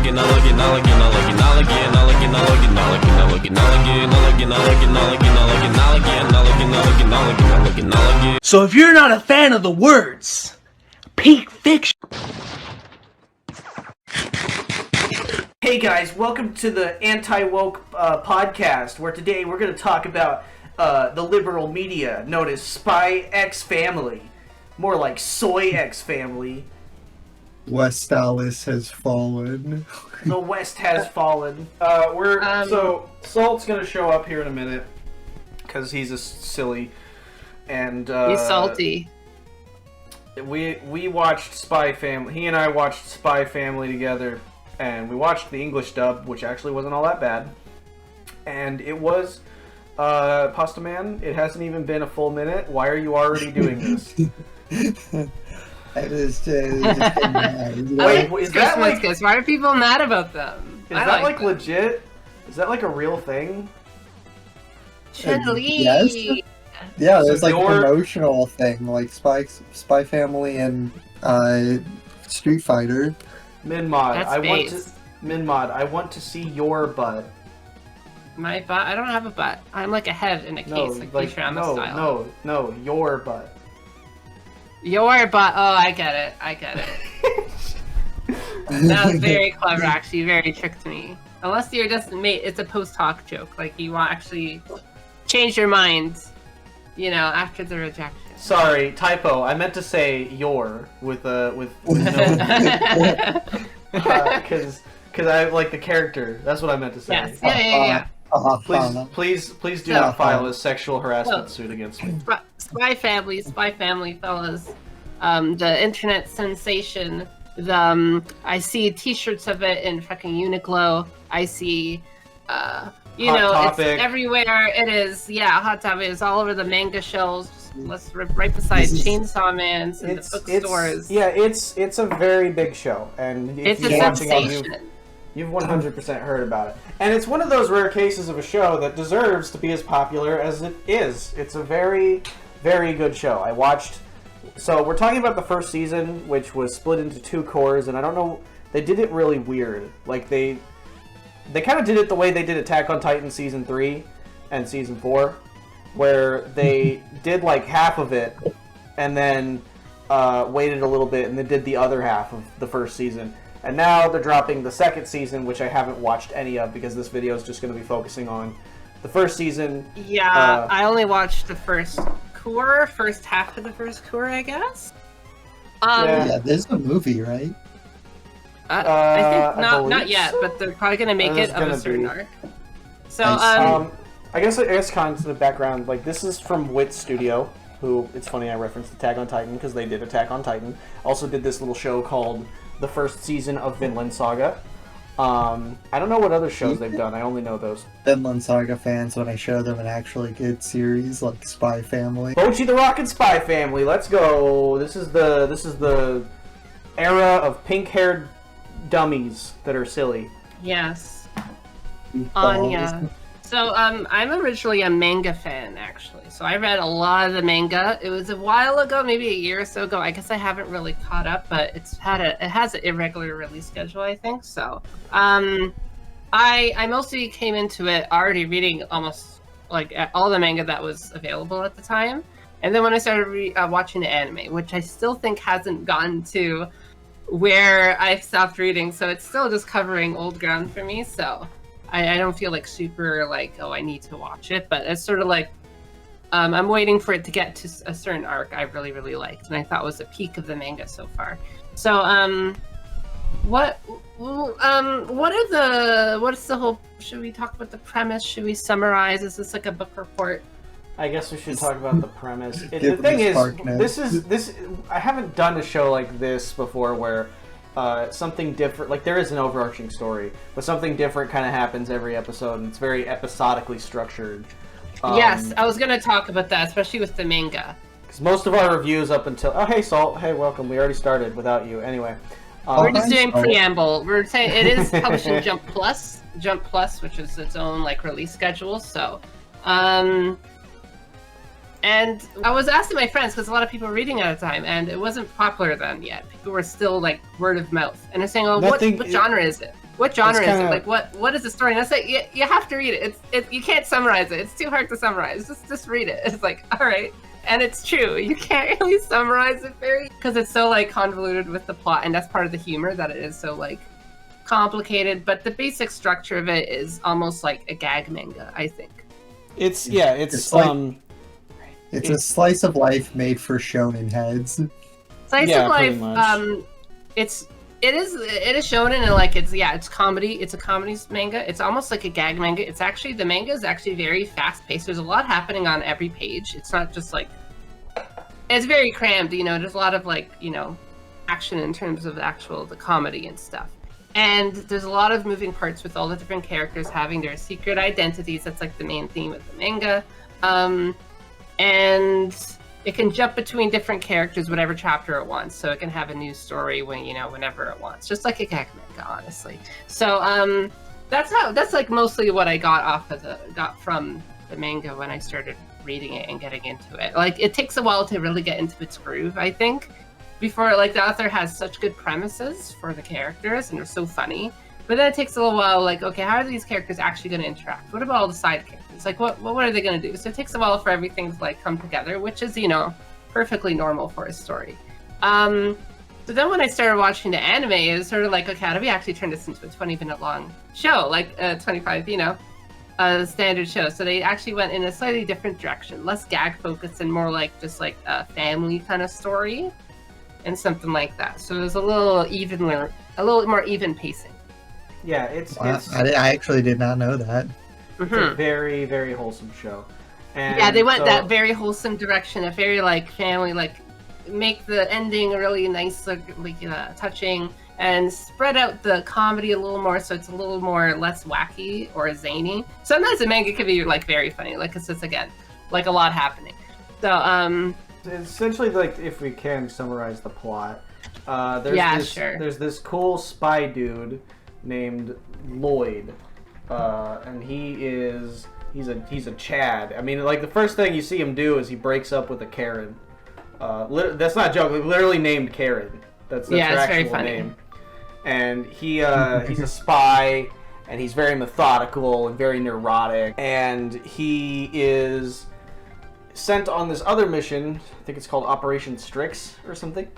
So if you're not a fan of the words, peak fiction. Hey guys, welcome to the Anti-Woke podcast, where today we're going to talk about the liberal media known as Spy X Family. More like Soy X Family. West Dallas has fallen. The West has fallen. So Salt's gonna show up here in a minute because he's a silly, and he's salty. We watched Spy Family. He and I watched Spy Family together, and we watched the English dub, which actually wasn't all that bad. And it was Pasta Man. It hasn't even been a full minute. Why are you already doing this? I just mad. Wait, is that like? Why are people mad about them? Is that like legit? Is that like a real thing? Chun-Li. Yes. Yeah, there's So like a promotional thing, like Spy Family and Street Fighter. MinMod, I want to see your butt. My butt? I don't have a butt. I'm like a head in a case, like Futurama style. No, your butt. Your butt. Oh, I get it. That was very clever, actually. Very tricked me. Unless you're just it's a post hoc joke. Like you want actually change your mind, after the rejection. Sorry, typo. I meant to say your with no, because I like the character. That's what I meant to say. Yes. Yeah. Please do not file a sexual harassment suit against me. Spy Family, fellas. The internet sensation. I see T-shirts of it in fucking Uniqlo. I see, it's everywhere. It is, Hot Topic is all over the manga shelves. Right beside Chainsaw Man's and the bookstores. It's a very big show, and if it's a sensation. You've 100% heard about it. And it's one of those rare cases of a show that deserves to be as popular as it is. It's a very, very good show. So we're talking about the first season, which was split into 2 cores, and I don't know, they did it really weird. Like, they kind of did it the way they did Attack on Titan Season 3 and Season 4, where they did like half of it, and then waited a little bit, and then did the other half of the first season. And now they're dropping the second season, which I haven't watched any of because this video is just going to be focusing on the first season. Yeah, I only watched the first half of the first core, I guess. Yeah, there's a movie, right? I think not yet, but they're probably going to make it of a certain arc. So, I guess kind of the background, like, this is from Wit Studio, who, it's funny I referenced Attack on Titan because they did Attack on Titan. Also did this little show called the first season of Vinland Saga. I don't know what other shows they've done. I only know those. Vinland Saga fans, when I show them an actually good series like Spy Family. Bocchi the Rocket Spy Family. Let's go. This is the era of pink-haired dummies that are silly. Yes. Anya. So, I'm originally a manga fan, actually. So I read a lot of the manga. It was a while ago, maybe a year or so ago. I guess I haven't really caught up, but it has an irregular release schedule, I think. So, I mostly came into it already reading almost like all the manga that was available at the time. And then when I started watching the anime, which I still think hasn't gotten to where I stopped reading, so it's still just covering old ground for me. So I don't feel like super like, oh, I need to watch it, but it's sort of like I'm waiting for it to get to a certain arc I really, really liked, and I thought was the peak of the manga so far. So, what's the whole? Should we talk about the premise? Should we summarize? Is this like a book report? I guess we should talk about the premise. The thing is, I haven't done a show like this before where something different, like there is an overarching story, but something different kind of happens every episode, and it's very episodically structured. Yes, I was going to talk about that, especially with the manga. Because most of our reviews up until... Oh, hey, Salt. Hey, welcome. We already started without you. Anyway. We're just doing preamble. We're saying it is publishing Jump Plus, which is its own like release schedule. So, and I was asking my friends because a lot of people were reading at the time, and it wasn't popular then yet. People were still like word of mouth, and they're saying, "Oh, what genre is it?" what genre is kinda- it? Like, what is the story? And I say, you have to read it. You can't summarize it. It's too hard to summarize. Just read it. It's like, all right. And it's true. You can't really summarize it because it's so like convoluted with the plot, and that's part of the humor that it is so like complicated. But the basic structure of it is almost like a gag manga, I think. It's It's a slice of life made for shonen heads. Slice Yeah, of pretty life. much. It is shonen and like it's comedy. It's a comedy manga. It's almost like a gag manga. The manga is actually very fast paced. There's a lot happening on every page. It's not just like it's very crammed. There's a lot of like action in terms of the comedy and stuff. And there's a lot of moving parts with all the different characters having their secret identities. That's like the main theme of the manga. And it can jump between different characters, whatever chapter it wants. So it can have a new story whenever it wants, just like a gag manga, honestly. So that's like mostly what I got from the manga when I started reading it and getting into it. Like it takes a while to really get into its groove, I think, before like the author has such good premises for the characters and they're so funny. But then it takes a little while, like, okay, how are these characters actually going to interact? What about all the side characters? Like, what are they going to do? So it takes a while for everything to, like, come together, which is, perfectly normal for a story. So then when I started watching the anime, it was sort of like, okay, how do we actually turn this into a 20-minute long show? Like, 25, standard show. So they actually went in a slightly different direction. Less gag-focused and more like, just like a family kind of story and something like that. So it was a little more even pacing. Yeah, it's I actually did not know that. It's a very, very wholesome show. And yeah, they went that very wholesome direction, a very like family, like make the ending really nice, touching, and spread out the comedy a little more, so it's a little more less wacky or zany. Sometimes the manga can be like very funny, like it's just again like a lot happening. So essentially, like if we can summarize the plot, there's this cool spy dude named Lloyd, and he's a Chad. I mean, like the first thing you see him do is he breaks up with a Karen. That's not a joke. Literally named Karen. That's her actual name. And he's a spy, and he's very methodical and very neurotic. And he is sent on this other mission. I think it's called Operation Strix or something.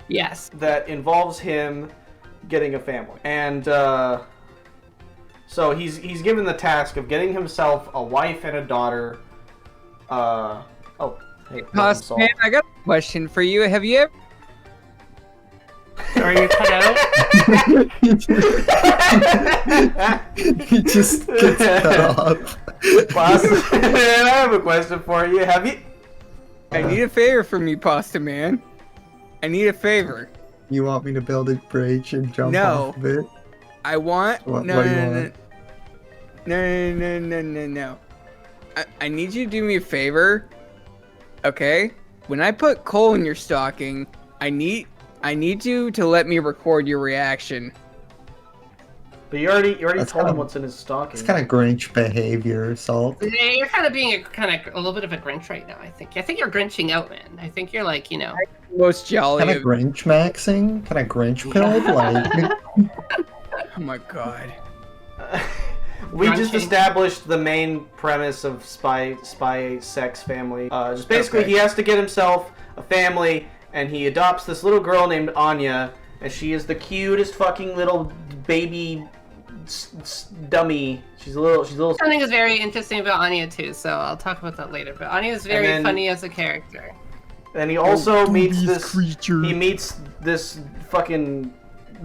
Yes. That involves him getting a family, and so he's given the task of getting himself a wife and a daughter. Hey, Man, I got a question for you. Have you ever? Sorry, you cut out. He just gets cut off. Boss, I have a question for you. Have you? I need a favor from you, Pasta Man. I need a favor. You want me to build a bridge and jump off of it? I want What do you want? No. I need you to do me a favor. Okay? When I put coal in your stocking, I need you to let me record your reaction. But you already That's told him kinda- what's in his stocking. It's kind of Grinch behavior, Salt. Yeah, you're kind of being a little bit of a Grinch right now. I think you're Grinching out, man. I think you're like Most jolly. Kind of Grinch maxing? Kind of Grinch pilled? Like, Oh my god. We just Crunching. established the main premise of spy sex family. Just basically, Okay. he has to get himself a family, and he adopts this little girl named Anya, and she is the cutest fucking little baby dummy. She's a little. something is very interesting about Anya too. So I'll talk about that later. But Anya is very then- funny as a character. And he also meets this this creature. He meets this fucking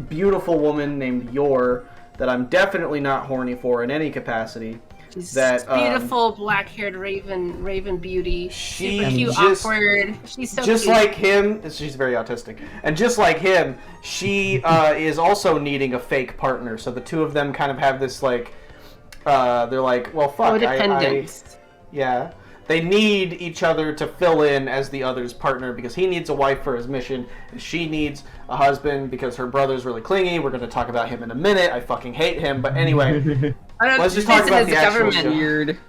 beautiful woman named Yor that I'm definitely not horny for in any capacity. She's That, beautiful, black-haired raven beauty. She Super cute, just- awkward. She's so Just cute. like him, she's very autistic, and just like him, she is also needing a fake partner. So the two of them kind of have this like, they're like, well, fuck, codependent. yeah. They need each other to fill in as the other's partner because he needs a wife for his mission, and she needs a husband because her brother's really clingy. We're going to talk about him in a minute. I fucking hate him, but anyway, let's just talk about the actual show. Weird.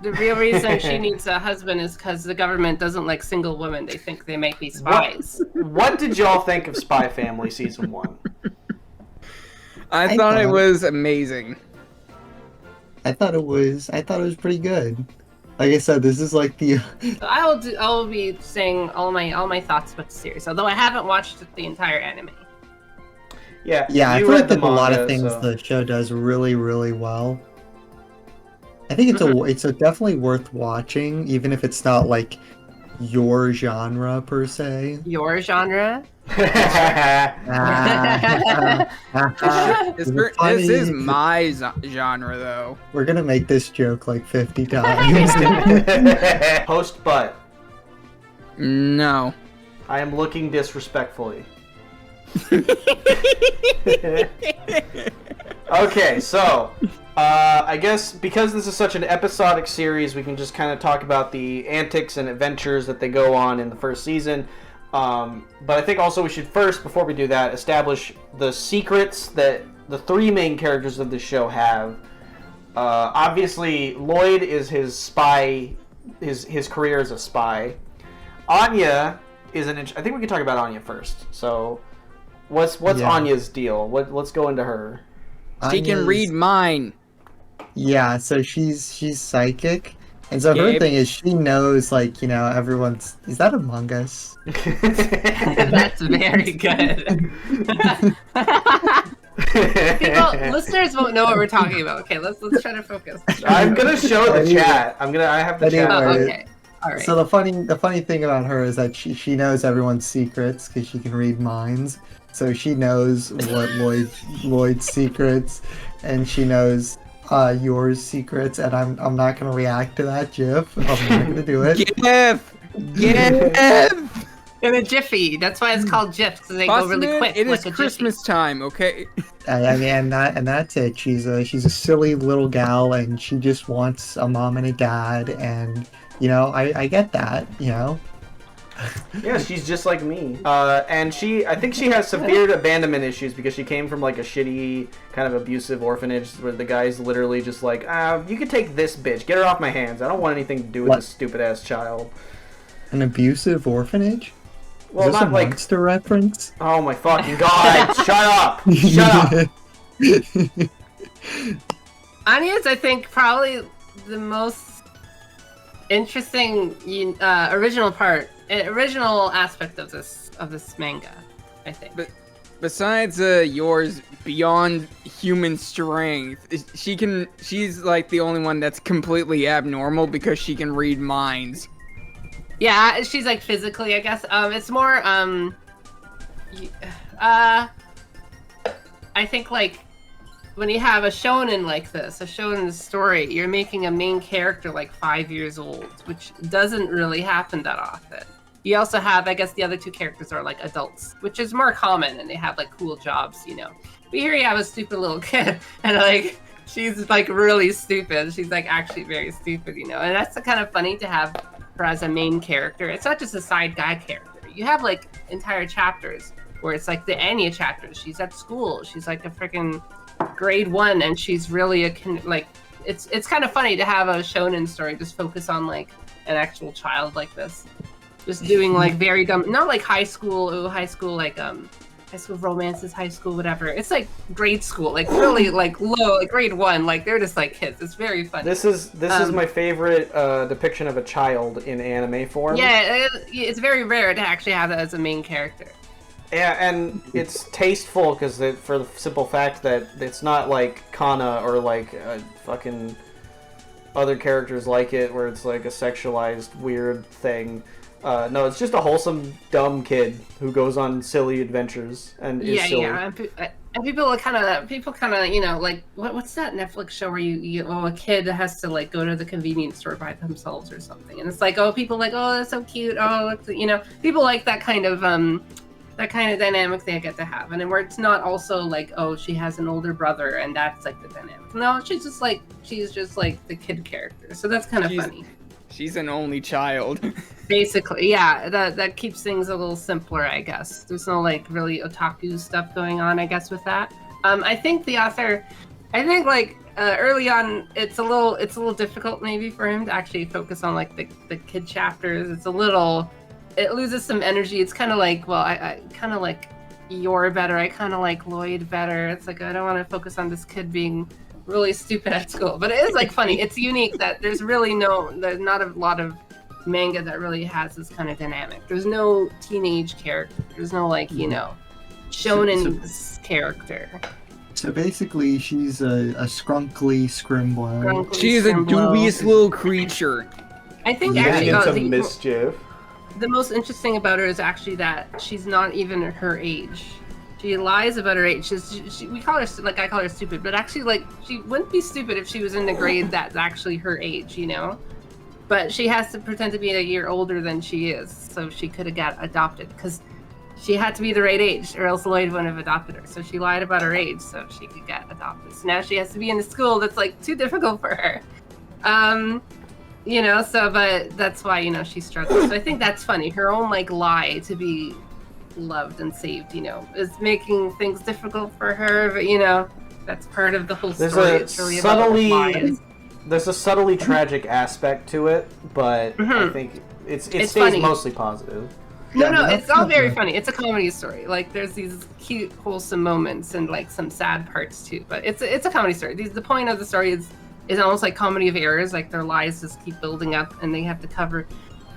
The real reason she needs a husband is because the government doesn't like single women. They think they might be spies. What did y'all think of Spy Family Season 1? I thought it was amazing. I thought it was pretty good. Like I said, this is like the I will be saying all my thoughts about the series, although I haven't watched the entire anime. Yeah, yeah. I you feel read like the there's a lot manga, of things so- the show does really, really well. I think it's a definitely worth watching, even if it's not like your genre per se. Your genre? This is my genre, though. We're gonna make this joke like 50 times. Post butt. No. I am looking disrespectfully. Okay, so I guess because this is such an episodic series, we can just kind of talk about the antics and adventures that they go on in the first season. But I think also we should first, before we do that, establish the secrets that the three main characters of the show have. Obviously, Lloyd is his spy. His career as a spy. Anya is I think we can talk about Anya first. So, what's Anya's deal? Let's go into her. She can read mine. Yeah, so she's psychic, and so her thing is she knows, like, you know, everyone's. Is that Among Us? That's very good. Listeners won't know what we're talking about. Okay, let's try to focus. I'm gonna show the chat. I have the chat. Oh, okay. All right. So the funny thing about her is that she knows everyone's secrets because she can read minds. So she knows what Lloyd's secrets, and she knows yours secrets. And I'm not gonna react to that GIF. I'm not gonna do it. GIF. In a jiffy. That's why it's called GIFs, because they go really quick. It like is Christmas time, okay? I mean, and that's it. She's a silly little gal, and she just wants a mom and a dad, and you know, I get that, you know. Yeah, she's just like me. And I think she has severe abandonment issues because she came from like a shitty, kind of abusive orphanage where the guy's literally just like, you can take this bitch, get her off my hands. I don't want anything to do with this stupid ass child. An abusive orphanage? Well, is this not a like monster reference? Oh my fucking god! Shut up! Shut up! Anya's, I think, probably the most interesting original aspect of this manga, I think. But besides yours beyond human strength, she's like the only one that's completely abnormal because she can read minds. Yeah, she's like physically, I guess. It's more I think like when you have a shonen like this, a shonen story, you're making a main character like 5 years old, which doesn't really happen that often. You also have, I guess the other two characters are like adults, which is more common, and they have like cool jobs, you know. But here you have a stupid little kid, and like she's like really stupid. She's like actually very stupid, you know. And that's kind of funny to have her as a main character. It's not just a side guy character. You have like entire chapters where it's like the Anya chapters. She's at school. She's like a freaking grade 1, and she's really it's kind of funny to have a shonen story just focus on like an actual child like this, just doing like very dumb, not like high school like high school romances, high school whatever. It's like grade school, like really like low, like grade 1, like they're just like kids. It's very funny. This is my favorite depiction of a child in anime form. Yeah, it's very rare to actually have that as a main character. Yeah, and it's tasteful because for the simple fact that it's not like Kana or like fucking other characters like it, where it's like a sexualized weird thing. No, it's just a wholesome dumb kid who goes on silly adventures and is silly. Yeah, and people kind of you know, like what's that Netflix show where a kid has to like go to the convenience store by themselves or something, and it's like, oh, people like, oh, that's so cute, oh, look, you know, people like that kind of dynamic they get to have, and then where it's not also like, oh, she has an older brother and that's like the dynamic. No, she's just like the kid character, so that's kind of funny. She's an only child. Basically, yeah, that keeps things a little simpler, I guess. There's no like really otaku stuff going on, I guess, with that. I think the author, like early on, it's a little difficult maybe for him to actually focus on like the kid chapters. It loses some energy. It's kind of like, well, I kind of like Yor better. I kind of like Lloyd better. It's like I don't want to focus on this kid being really stupid at school, but it is like funny. It's unique that there's not a lot of manga that really has this kind of dynamic. There's no teenage character. There's no like shonen character. So basically, she's a scrunkly scrimblow. She's a dubious little creature. I think Into mischief. The most interesting about her is actually that she's not even her age. She lies about her age. I call her stupid, but actually, like, she wouldn't be stupid if she was in the grade that's actually her age, you know? But she has to pretend to be a year older than she is, so she could have got adopted, because she had to be the right age, or else Lloyd wouldn't have adopted her. So she lied about her age so she could get adopted. So now she has to be in a school that's, like, too difficult for her. But that's why, she struggles. So I think that's funny. Her own, like, lie to be loved and saved, is making things difficult for her, but, that's part of the whole story. It's really about lies. There's a subtly tragic aspect to it, but I think it stays funny. Mostly positive. No, it's all very funny. It's a comedy story. Like, there's these cute, wholesome moments and, like, some sad parts, too. But it's a comedy story. The point of the story is almost like comedy of errors. Like, their lies just keep building up, and they have to cover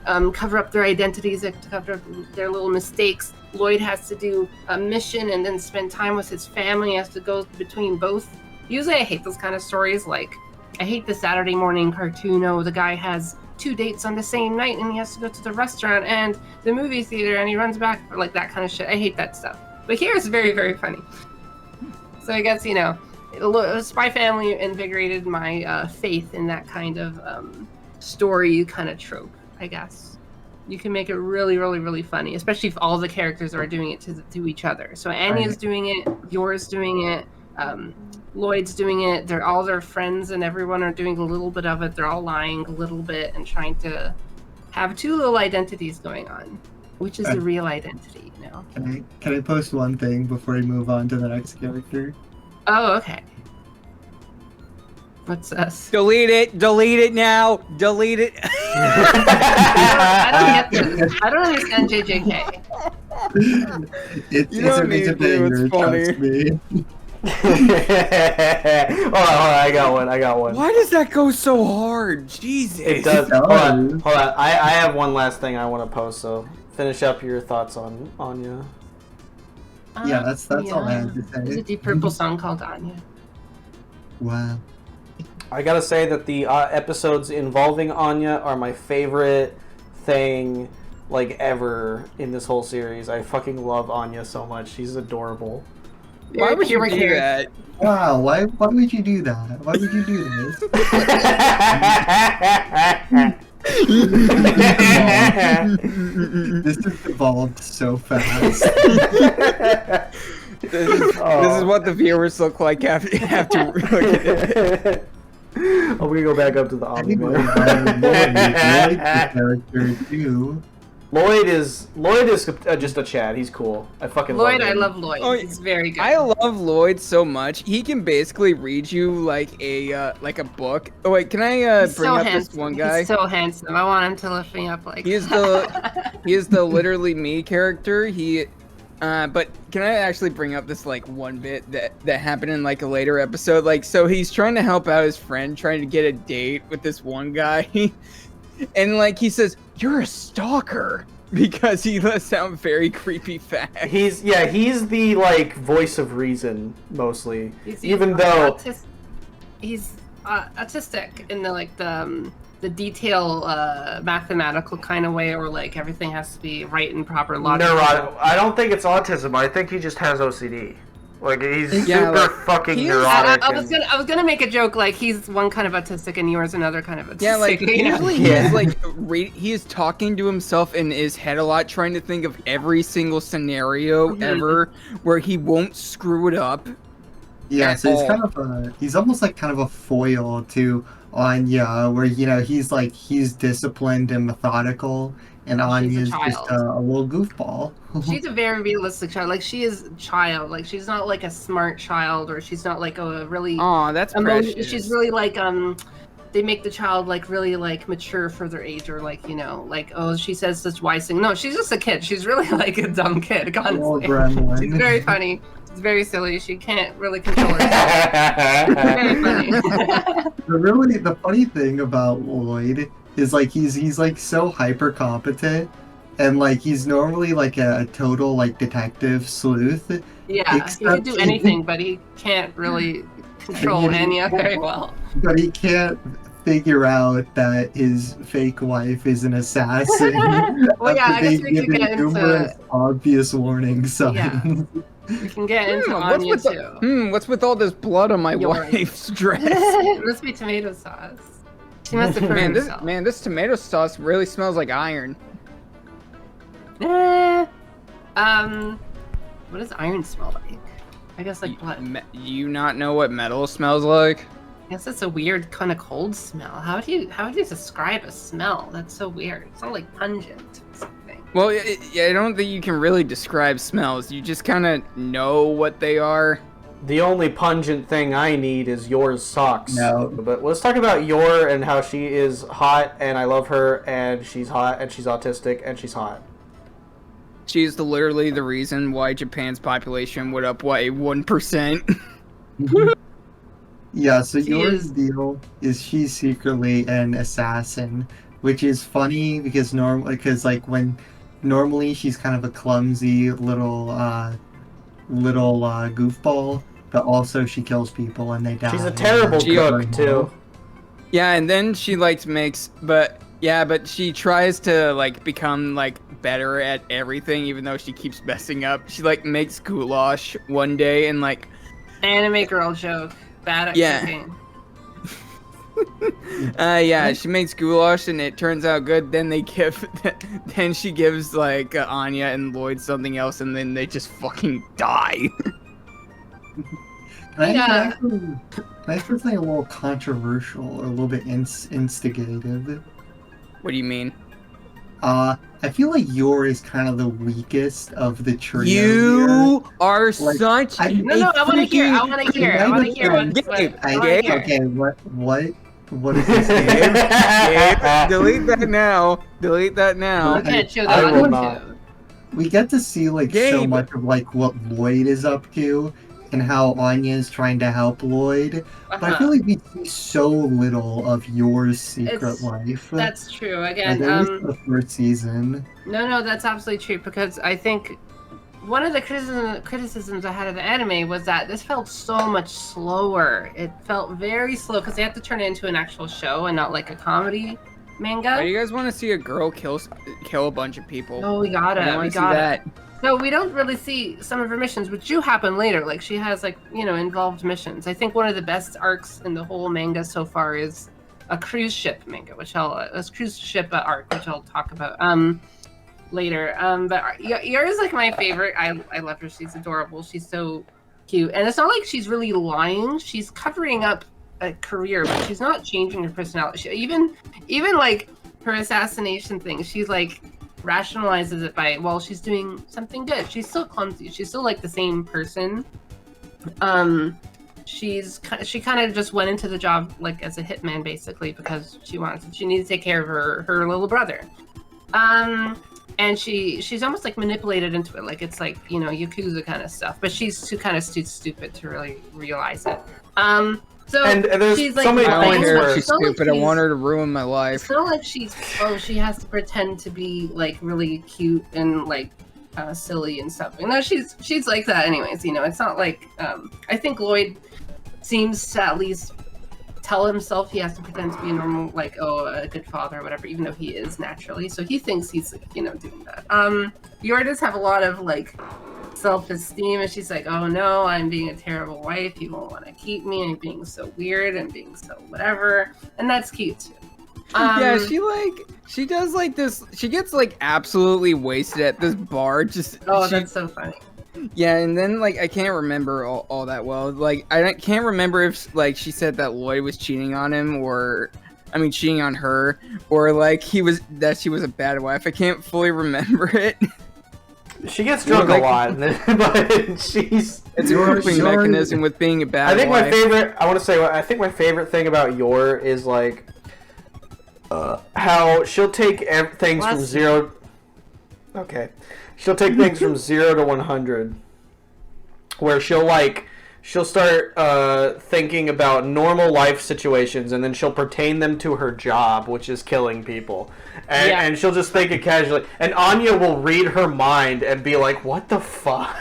up their identities, they have to cover up their little mistakes. Lloyd has to do a mission and then spend time with his family. He has to go between both. Usually I hate those kind of stories. Like, I hate the Saturday morning cartoon. The guy has 2 dates on the same night and he has to go to the restaurant and the movie theater and he runs back, for like that kind of shit. I hate that stuff. But here it's very, very funny. So I guess, Spy Family invigorated my faith in that kind of story kind of trope, I guess. You can make it really, really, really funny, especially if all the characters are doing it to each other. So Anya's doing it, Yor's doing it, Lloyd's doing it. All their friends and everyone are doing a little bit of it. They're all lying a little bit and trying to have 2 little identities going on, which is the real identity, Can I post one thing before we move on to the next character? Oh, okay. What's this? Delete it now. Delete it. I don't get this. I don't understand JJK. It's a banger, trust me. hold on, I got one. Why does that go so hard? Jesus. It does. Hold on. I have one last thing I want to post, so finish up your thoughts on Anya. Yeah, that's all I had to say. There's a Deep Purple song called Anya. Wow. I gotta say that the episodes involving Anya are my favorite thing, like, ever in this whole series. I fucking love Anya so much. She's adorable. Why would you do that? Wow, why would you do that? Why would you do this? This has evolved so fast. This is what the viewers look like after look at it. I'm gonna go back up to the Lloyd's character too. Lloyd is just a Chad. He's cool. I fucking love him. I love Lloyd. Oh, he's very good. I love Lloyd so much. He can basically read you like a book. Oh wait, can I bring up this one guy? He's so handsome. I want him to lift me up like. He is the literally me character. But can I actually bring up this like one bit that happened in like a later episode? Like, so he's trying to help out his friend, trying to get a date with this one guy, and like he says, "You're a stalker," because he does sound very creepy fast. He's the like voice of reason mostly, He's autistic in the detail mathematical kind of way, or like everything has to be right and proper logic. I don't think it's autism. I think he just has OCD. Like, he's super fucking neurotic. I was gonna make a joke like he's one kind of autistic and yours another kind of autistic. Yeah, like usually he's like he is talking to himself in his head a lot, trying to think of every single scenario ever where he won't screw it up. Yeah, so he's almost like kind of a foil to Anya, where he's disciplined and methodical, and Anya's just a little goofball. She's a very realistic child. Like, she is a child. Like, she's not like a smart child, or she's not like a really. Aw, that's precious. She's really like they make the child like really like mature for their age, or like, you know, like, oh, she says such wise thing. No, she's just a kid. She's really like a dumb kid, honestly. She's very funny. It's very silly. She can't really control herself. Very funny. The funny thing about Lloyd is like he's like so hyper competent, and like he's normally like a total like detective sleuth. Yeah, he can do anything, but he can't really control Anya very well. But he can't figure out that his fake wife is an assassin. Well, yeah, I guess we could get into obvious warning signs. Yeah. We can get into Anya too. What's with all this blood on my wife's dress? It must be tomato sauce. She must have hurt herself. This tomato sauce really smells like iron. What does iron smell like? I guess like blood. You not know what metal smells like? I guess it's a weird kind of cold smell. How would you describe a smell? That's so weird. It's not like pungent or something. Well, I don't think you can really describe smells. You just kind of know what they are. The only pungent thing I need is Yor's socks. No. But let's talk about Yor and how she is hot, and I love her, and she's hot, and she's autistic, and she's hot. She's literally the reason why Japan's population went up, 1%? Yeah, so Yor's deal is she's secretly an assassin, which is funny because normally she's kind of a clumsy little goofball, but also she kills people and they die. She's a terrible cook too. Yeah, and then she but she tries to like become like better at everything, even though she keeps messing up. She like makes goulash one day and like anime girl joke. Bad at cooking. She makes goulash and it turns out good. Then then she gives like Anya and Lloyd something else, and then they just fucking die. I think something a little controversial or a little bit instigative. What do you mean? I feel like Yor is kind of the weakest of the trio. You are like, such. I want to hear. I want to hear. Okay, what is this game? Delete that now. Delete that now. I can't show that on YouTube. We get to see like so much of like what Lloyd is up to and how Anya is trying to help Lloyd. But I feel like we see so little of Yor's secret life. That's true. Again, like, the first season. No, that's absolutely true, because I think one of the criticisms I had of the anime was that this felt so much slower. It felt very slow because they had to turn it into an actual show and not like a comedy manga. Why do you guys want to see a girl kill a bunch of people? Oh, we gotta. See that. No, we don't really see some of her missions, which do happen later. Like, she has, like, you know, involved missions. I think one of the best arcs in the whole manga so far is a cruise ship manga, which a cruise ship arc, which I'll talk about later. But Yor is, like, my favorite. I love her. She's adorable. She's so cute. And it's not like she's really lying. She's covering up a career, but she's not changing her personality. Even like, her assassination thing, she's, like, rationalizes it by, well, she's doing something good. She's still clumsy. She's still like the same person. She kind of just went into the job like as a hitman basically because she needed to take care of her little brother. And she's almost like manipulated into it, like it's like, you know, Yakuza kind of stuff. But she's too kind of stupid to really realize it. So and there's she's so many points where she's stupid. I want her to ruin my life. It's not like she has to pretend to be like really cute and like silly and stuff. You know, she's like that anyways. You know, it's not like I think Lloyd seems to at least tell himself he has to pretend to be a normal, like, a good father or whatever, even though he is naturally. So he thinks he's, you know, doing that. Yor does have a lot of like self-esteem, and she's like, oh no, I'm being a terrible wife, you won't want to keep me, and being so weird and being so whatever, and that's cute too. Yeah, she does like this, she gets like absolutely wasted at this bar, that's so funny. Yeah, and then like I can't remember all that well, like can't remember if like she said that Lloyd was cheating on him, cheating on her, or like she was a bad wife. I can't fully remember it. She gets drunk a lot, but she's. It's a coping mechanism with being a bad I think wife. my favorite. I want to say. I think my favorite thing about Yor is like how she'll take things from 0. Okay, she'll take things from 0 to 100, where she'll start thinking about normal life situations, and then she'll pertain them to her job, which is killing people. And she'll just think it casually. And Anya will read her mind and be like, what the fuck?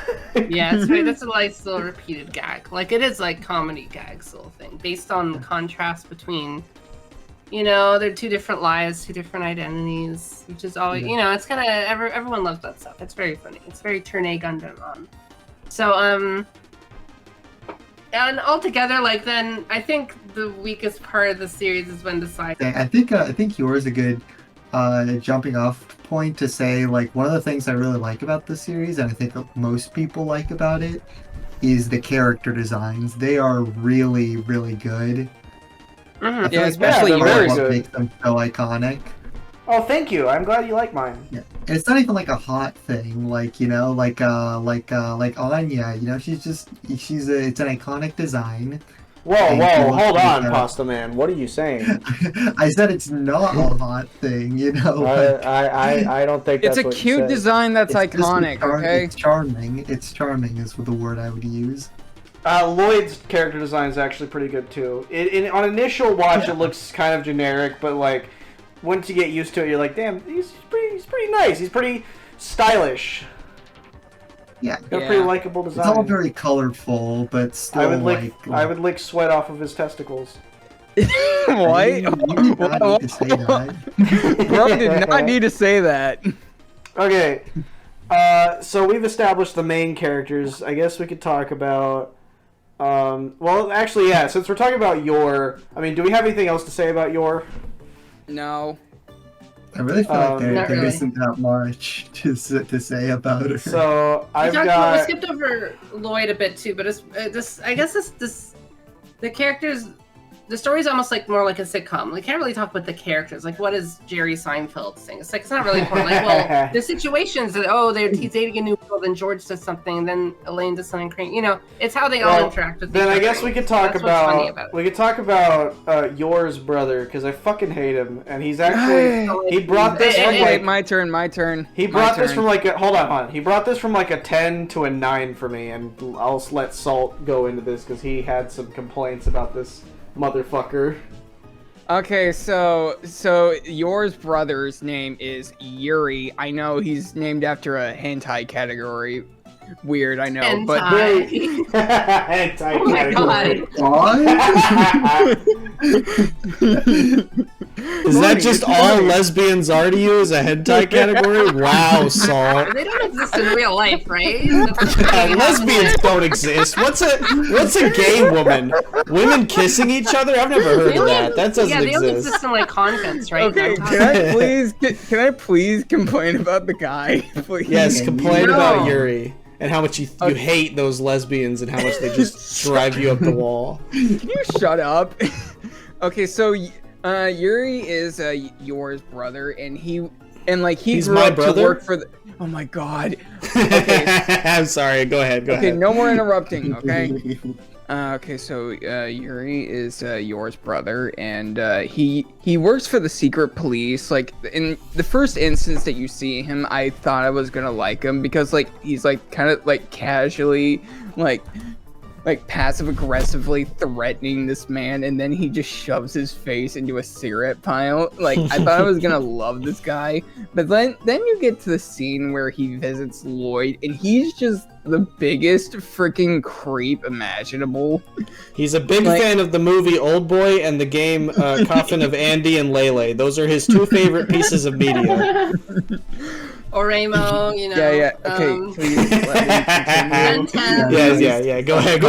Yeah, it's right. That's a nice little repeated gag. Like, it is like comedy gags little thing, based on the contrast between, they're two different lives, two different identities, which is always, it's kind of, everyone loves that stuff. It's very funny. It's very Turn A Gundam on. So, and altogether, then I think the weakest part of the series is when deciding. I think yours is a good jumping off point to say, one of the things I really like about the series, and I think most people like about it, is the character designs. They are really, really good. Mm-hmm. Yeah, especially yours. What makes them so iconic. Oh, thank you. I'm glad you like mine. Yeah. And it's not even a hot thing, like Anya, it's an iconic design. Whoa, hold on, Pasta Man. What are you saying? I said it's not a hot thing, I don't think that's It's a what you cute said. design that's iconic, okay? It's charming. It's charming is the word I would use. Lloyd's character design is actually pretty good too. On initial watch, it looks kind of generic, but once you get used to it, you're like, damn, he's pretty nice. He's pretty stylish. Yeah, Got a pretty likable design. It's all very colorful, but still I would lick sweat off of his testicles. What? You did not need to say that. Bro did not need to say that. Okay, so we've established the main characters. I guess we could talk about. Well, actually, yeah. Since we're talking about Yor, do we have anything else to say about Yor? No. I really feel like there really. isn't that much to say about her. So We I've skipped over Lloyd a bit too, but I guess the characters, the story's almost more like a sitcom. We can't really talk about the characters. What is Jerry Seinfeld saying? It's not really important. The situations that he's dating a new girl, then George does something, and then Elaine does something crazy. It's how they all interact with each other. Then I guess we could talk That's what's funny about it. we could talk about Yor's brother, because I fucking hate him, and he's actually he brought this from Wait, my turn. He brought this from hold on. He brought this from a 10 to a 9 for me, and I'll let Salt go into this because he had some complaints about this motherfucker. Okay, so yours brother's name is Yuri. I know he's named after a hentai category. Weird, I know, Hentai. but Hentai Oh my category. What? Is that just all lesbians are to you as a hentai category? Wow, Saul. They don't exist in real life, right? Lesbians don't exist. What's a gay woman? Women kissing each other? I've never heard of that. That doesn't they only exist. exist in convents, right? okay, can I please complain about the guy? Please? Yes, complain No. about Yuri and how much you hate those lesbians and how much they just drive you up the wall. Can you shut up? Okay, so Yuri is yours brother, and he He's grew my up brother? to work for the. Oh my god. Okay. I'm sorry. Go ahead. Go Okay, ahead. no more interrupting. Okay. Okay, so Yuri is yours brother, and he works for the secret police. In the first instance that you see him, I thought I was gonna like him because he's kind of casually passive aggressively threatening this man, and then he just shoves his face into a cigarette pile. I thought I was gonna love this guy, but then you get to the scene where he visits Lloyd, and he's just the biggest freaking creep imaginable. He's a big fan of the movie Old Boy and the game Coffin of Andy and Lele. Those are his two favorite pieces of media. Oremo, Yeah. Okay, please let me continue. Yeah. Go ahead.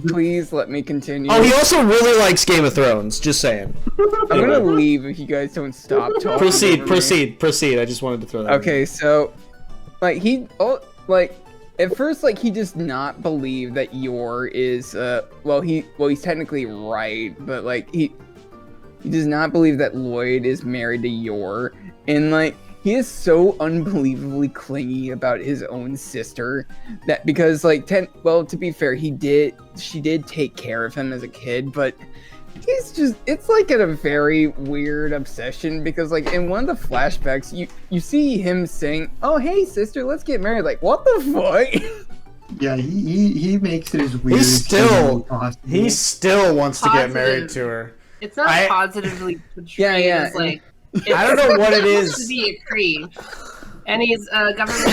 Please let me continue. Oh, he also really likes Game of Thrones. Just saying. I'm gonna leave if you guys don't stop talking. Proceed. I just wanted to throw that. Okay, so at first he does not believe that Yor is he's technically right, but he does not believe that Lloyd is married to Yor, and he is so unbelievably clingy about his own sister that because like to be fair, she did take care of him as a kid, but it's like a very weird obsession because like in one of the flashbacks you see him saying, "Oh hey sister, let's get married." Like what the fuck? Yeah, he makes it as weird. He still wants to get married to her. It's not positively portrayed as like. I don't know what it is. To be a creep, and he's government.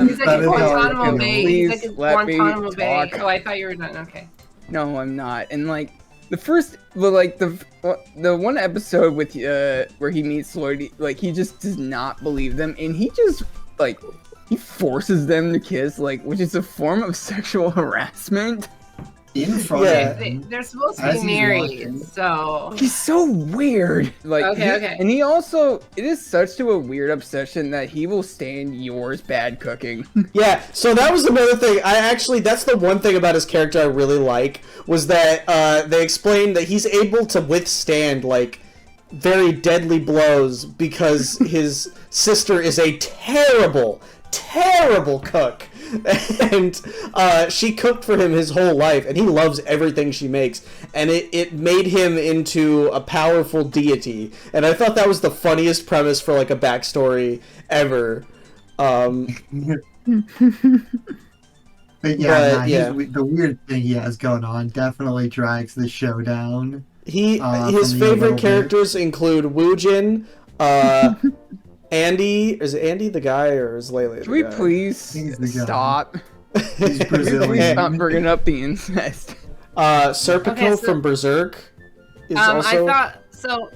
He's like a Guantanamo Bay. He's like a Guantanamo Bay. Oh, I thought you were done. Okay. No, I'm not. And like the one episode with where he meets Lloyd, like he just does not believe them, and he just like he forces them to kiss, like which is a form of sexual harassment. In front of him, they're supposed to be married, so he's so weird. Like, okay. And he also, it is such to a weird obsession that he will stand yours bad cooking. Yeah, so that was another thing. That's the one thing about his character I really like was that they explained that he's able to withstand like very deadly blows because his sister is a terrible cook. And she cooked for him his whole life, and he loves everything she makes, and it made him into a powerful deity, and I thought that was the funniest premise for like a backstory ever. But the weird thing he has going on definitely drags the show down. His favorite characters include Woojin, Andy. Is Andy the guy or is Lele the guy? Can we please stop? He's Brazilian. Stop bringing up the incest. Serpico from Berserk is also... I thought, so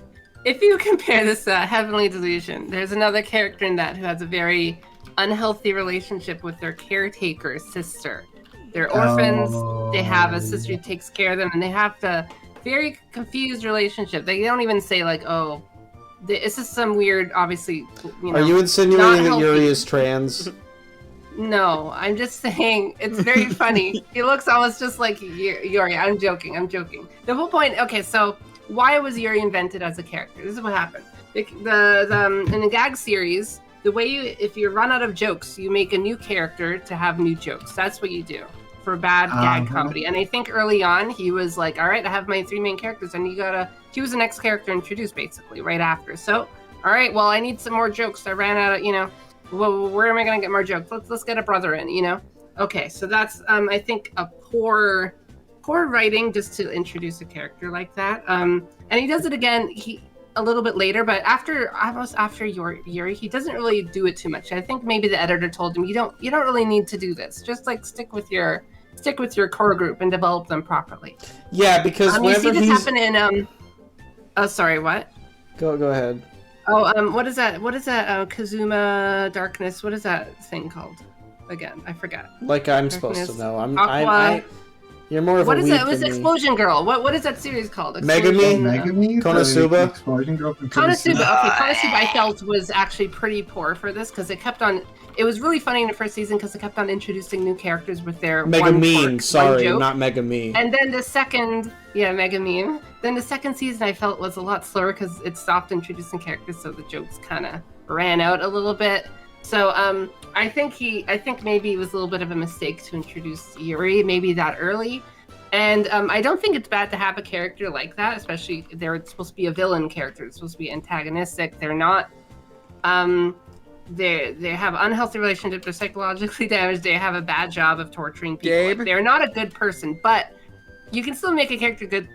if you compare this to Heavenly Delusion, there's another character in that who has a very unhealthy relationship with their caretaker sister. They're orphans, they have a sister who takes care of them, and they have a very confused relationship. They don't even say like, oh, this is some weird, obviously, you know. Are you insinuating that Yuri is trans? No, I'm just saying it's very funny. He looks almost just like Yuri. I'm joking. The whole point. Okay, so why was Yuri invented as a character? This is what happened. In the gag series, the way if you run out of jokes, you make a new character to have new jokes. That's what you do for bad gag comedy. And I think early on he was like, all right, I have my 3 main characters, and you gotta choose the next character introduced basically right after. So, all right, well, I need some more jokes. I ran out of, well, where am I gonna get more jokes? Let's get a brother in, Okay, so that's I think a poor writing just to introduce a character like that. And he does it again a little bit later, but almost after Yuri, he doesn't really do it too much. I think maybe the editor told him you don't really need to do this. Just like stick with your core group and develop them properly. Yeah, because you see this happen in oh, sorry, what? Go ahead. Oh, what is that? Kazuma Darkness. What is that thing called? Again, I forgot. Like I'm Darkness, supposed to know. Aqua. You're more of what a is weeb it? It was than me. Explosion Girl. What is that series called? Megami? Konosuba? Explosion Girl from Konosuba. Okay, Konosuba I felt was actually pretty poor for this because it was really funny in the first season because it kept on introducing new characters with their Megamine, sorry, not Megamine. And then the second, Megamine. Then the second season I felt was a lot slower because it stopped introducing characters, so the jokes kind of ran out a little bit. So I think maybe it was a little bit of a mistake to introduce Yuri maybe that early. And I don't think it's bad to have a character like that, especially they're supposed to be a villain character. It's supposed to be antagonistic. They're not. They have unhealthy relationships. They're psychologically damaged. They have a bad job of torturing people. Like, they're not a good person, but you can still make a character good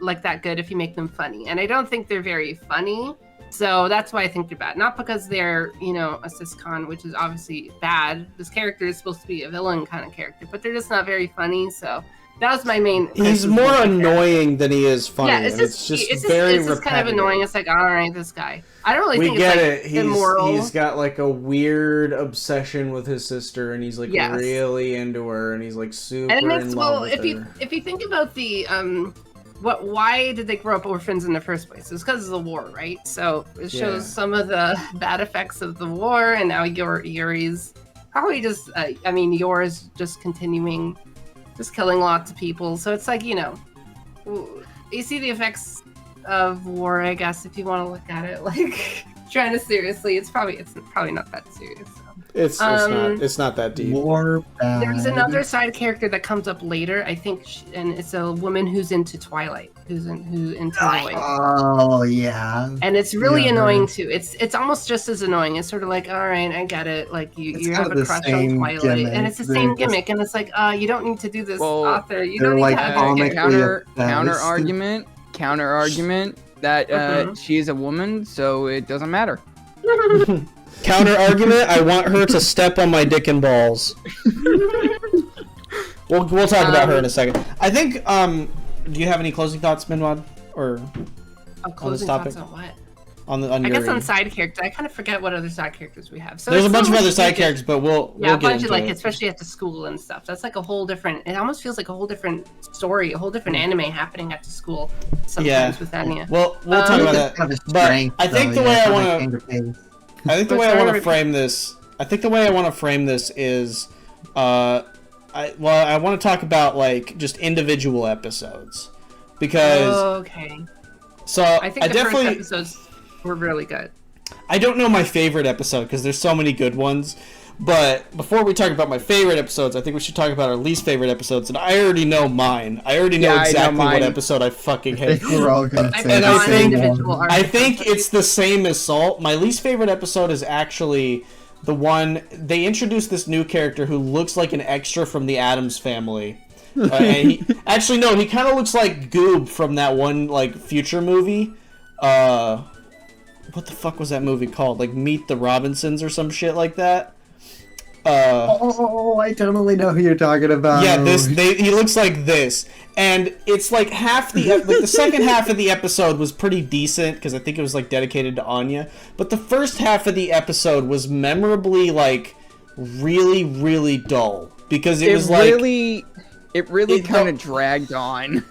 if you make them funny. And I don't think they're very funny. So that's why I think they're bad. Not because they're, a siscon, which is obviously bad. This character is supposed to be a villain kind of character, but they're just not very funny. So that was my main. He's more annoying than he is funny. Yeah, it's just very repetitive. Kind of annoying. It's like, all right, this guy. I don't really think it's like immoral. He's got like a weird obsession with his sister, and he's like really into her, and he's like super in love with her. If you think about the why did they grow up orphans in the first place? It's because of the war, right? So it shows some of the bad effects of the war, and now Yuri's probably just. Yours just continuing. Just killing lots of people. So it's like, you see the effects of war, I guess, if you want to look at it like trying to seriously. It's probably not that serious. So. It's not that deep. War bad. There's another side character that comes up later, I think, and it's a woman who's into Twilight, who's into Lloyd. Oh yeah. And it's really Yeah, annoying too. It's almost just as annoying. It's sort of like, all right, I get it. Like you have kind a of the crush on same Twilight, gimmick. and it's the They're same just- gimmick. And it's like, you don't need to do this, Well, author. You they're don't need like to have comic- it. comically counter argument that Mhm. she is a woman, so it doesn't matter. Counter argument. I want her to step on my dick and balls. We'll talk about her in a second. I think. Do you have any closing thoughts, MinMod, or Closing topic? thoughts on what? on I your guess on end? side characters, I kind of forget what other side characters we have. So There's a it's bunch so of other much side bigger. characters, but we'll Yeah, a get bunch into of like, it. especially at the school and stuff. That's like a whole different. It almost feels like a whole different story, a whole different anime happening at the school. Sometimes Yeah. with Anya. Well, we'll talk about that. Kind of But strength, I think though, the way yeah, I kinda want to, change of pace. I think the But way I want to sorry. frame this, I think the way I want to frame this is, I want to talk about like just individual episodes, because Okay. so I think the definitely first episodes were really good. I don't know my favorite episode because there's so many good ones. But before we talk about my favorite episodes, I think we should talk about our least favorite episodes. And I already know mine. I already know Yeah, I know exactly what mine. episode I fucking I hate. think we're all gonna I've say been And I the on think- same individual one. arcs. I think it's the same as Salt. My least favorite episode is actually the one they introduced this new character who looks like an extra from the Addams Family. And he kind of looks like Goob from that one like future movie. What the fuck was that movie called? Like Meet the Robinsons or some shit like that. Oh, I totally know who you're talking about. Yeah, he looks like this, and it's like half the second half of the episode was pretty decent because I think it was like dedicated to Anya, but the first half of the episode was memorably like really really dull because it was like it really It- kind no- of dragged on.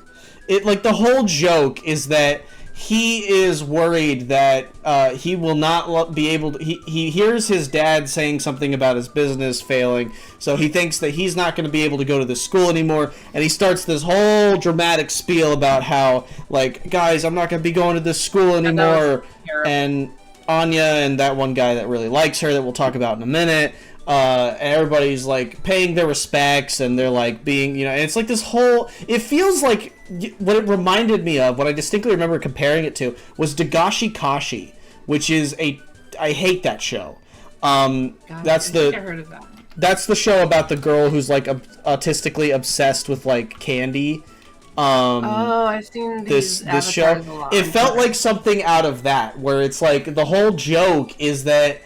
it like the whole joke is that he is worried that he will not be able to. He hears his dad saying something about his business failing, so he thinks that he's not going to be able to go to this school anymore, and he starts this whole dramatic spiel about how, like, guys, I'm not going to be going to this school anymore, terrible. and Anya and that one guy that really likes her that we'll talk about in a minute. And everybody's like paying their respects, and they're like being, and it's like this whole. It feels like what it reminded me of. What I distinctly remember comparing it to was Dagashi Kashi, which is I hate that show. God, That's I think I the heard of that. that's the show about the girl who's like autistically obsessed with like candy. I've seen This these show. avatars a lot. It felt like something out of that, where it's like the whole joke is that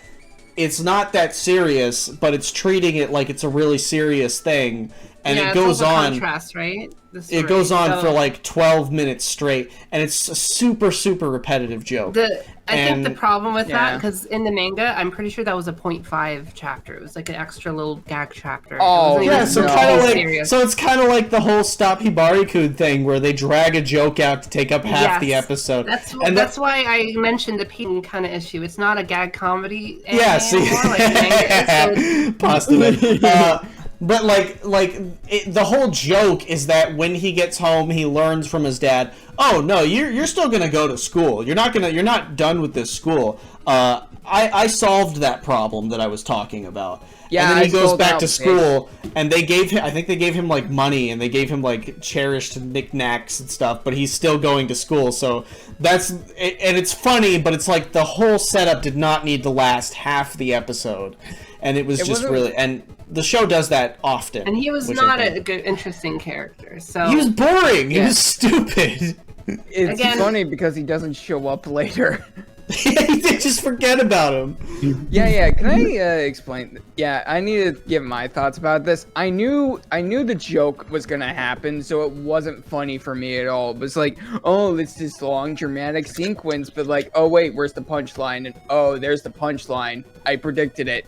it's not that serious, but it's treating it like it's a really serious thing, and yeah, it goes it's also on. contrast, right? The It story. goes on So for like 12 minutes straight, and it's a super super repetitive joke. I think the and- problem with that, Yeah. because in the manga, I'm pretty sure that was a 0.5 chapter. It was like an extra little gag chapter. It Oh, wasn't Yeah, even so No. kind of like serious. it's kind of like the whole Stop Hibari-kun thing, where they drag a joke out to take up half the Yes. episode. That's that's why I mentioned the pacing kind of issue. It's not a gag comedy. Yeah, anime see, anymore, like the manga is, so Postulate. But the whole joke is that when he gets home, he learns from his dad. Oh no, you're still gonna go to school. You're not done with this school. I solved that problem that I was talking about. Yeah, and then he I goes sold back out, to bitch. school, and I think they gave him like money, and they gave him like cherished knickknacks and stuff. But he's still going to school, so and it's funny, but it's like the whole setup did not need to last half the episode, and it was just wasn't- really and the show does that often. and he was which I not think- a good, interesting character. So He was boring. He Yeah. was stupid. It's Again- funny because he doesn't show up later. They just forget about him. Yeah. Can I explain? Yeah, I need to give my thoughts about this. I knew the joke was gonna happen, so it wasn't funny for me at all. It was like, oh, it's this long dramatic sequence, but like, oh wait, where's the punchline? And oh, there's the punchline. I predicted it.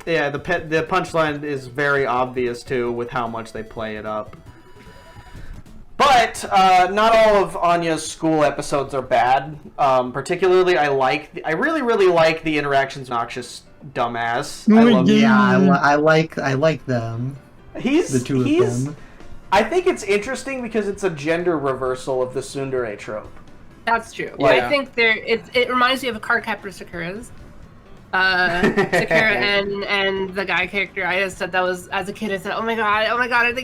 Yeah, the punchline is very obvious too with how much they play it up. But not all of Anya's school episodes are bad. Particularly, I really really like the interactions with Noxious dumbass. I love Yeah, I like them. He's The two of them. I think it's interesting because it's a gender reversal of the tsundere trope. That's true. Yeah. I think it reminds me of Cardcaptor Sakura's. Sakura and the guy character. I just said that was, as a kid, I said, oh my god, are they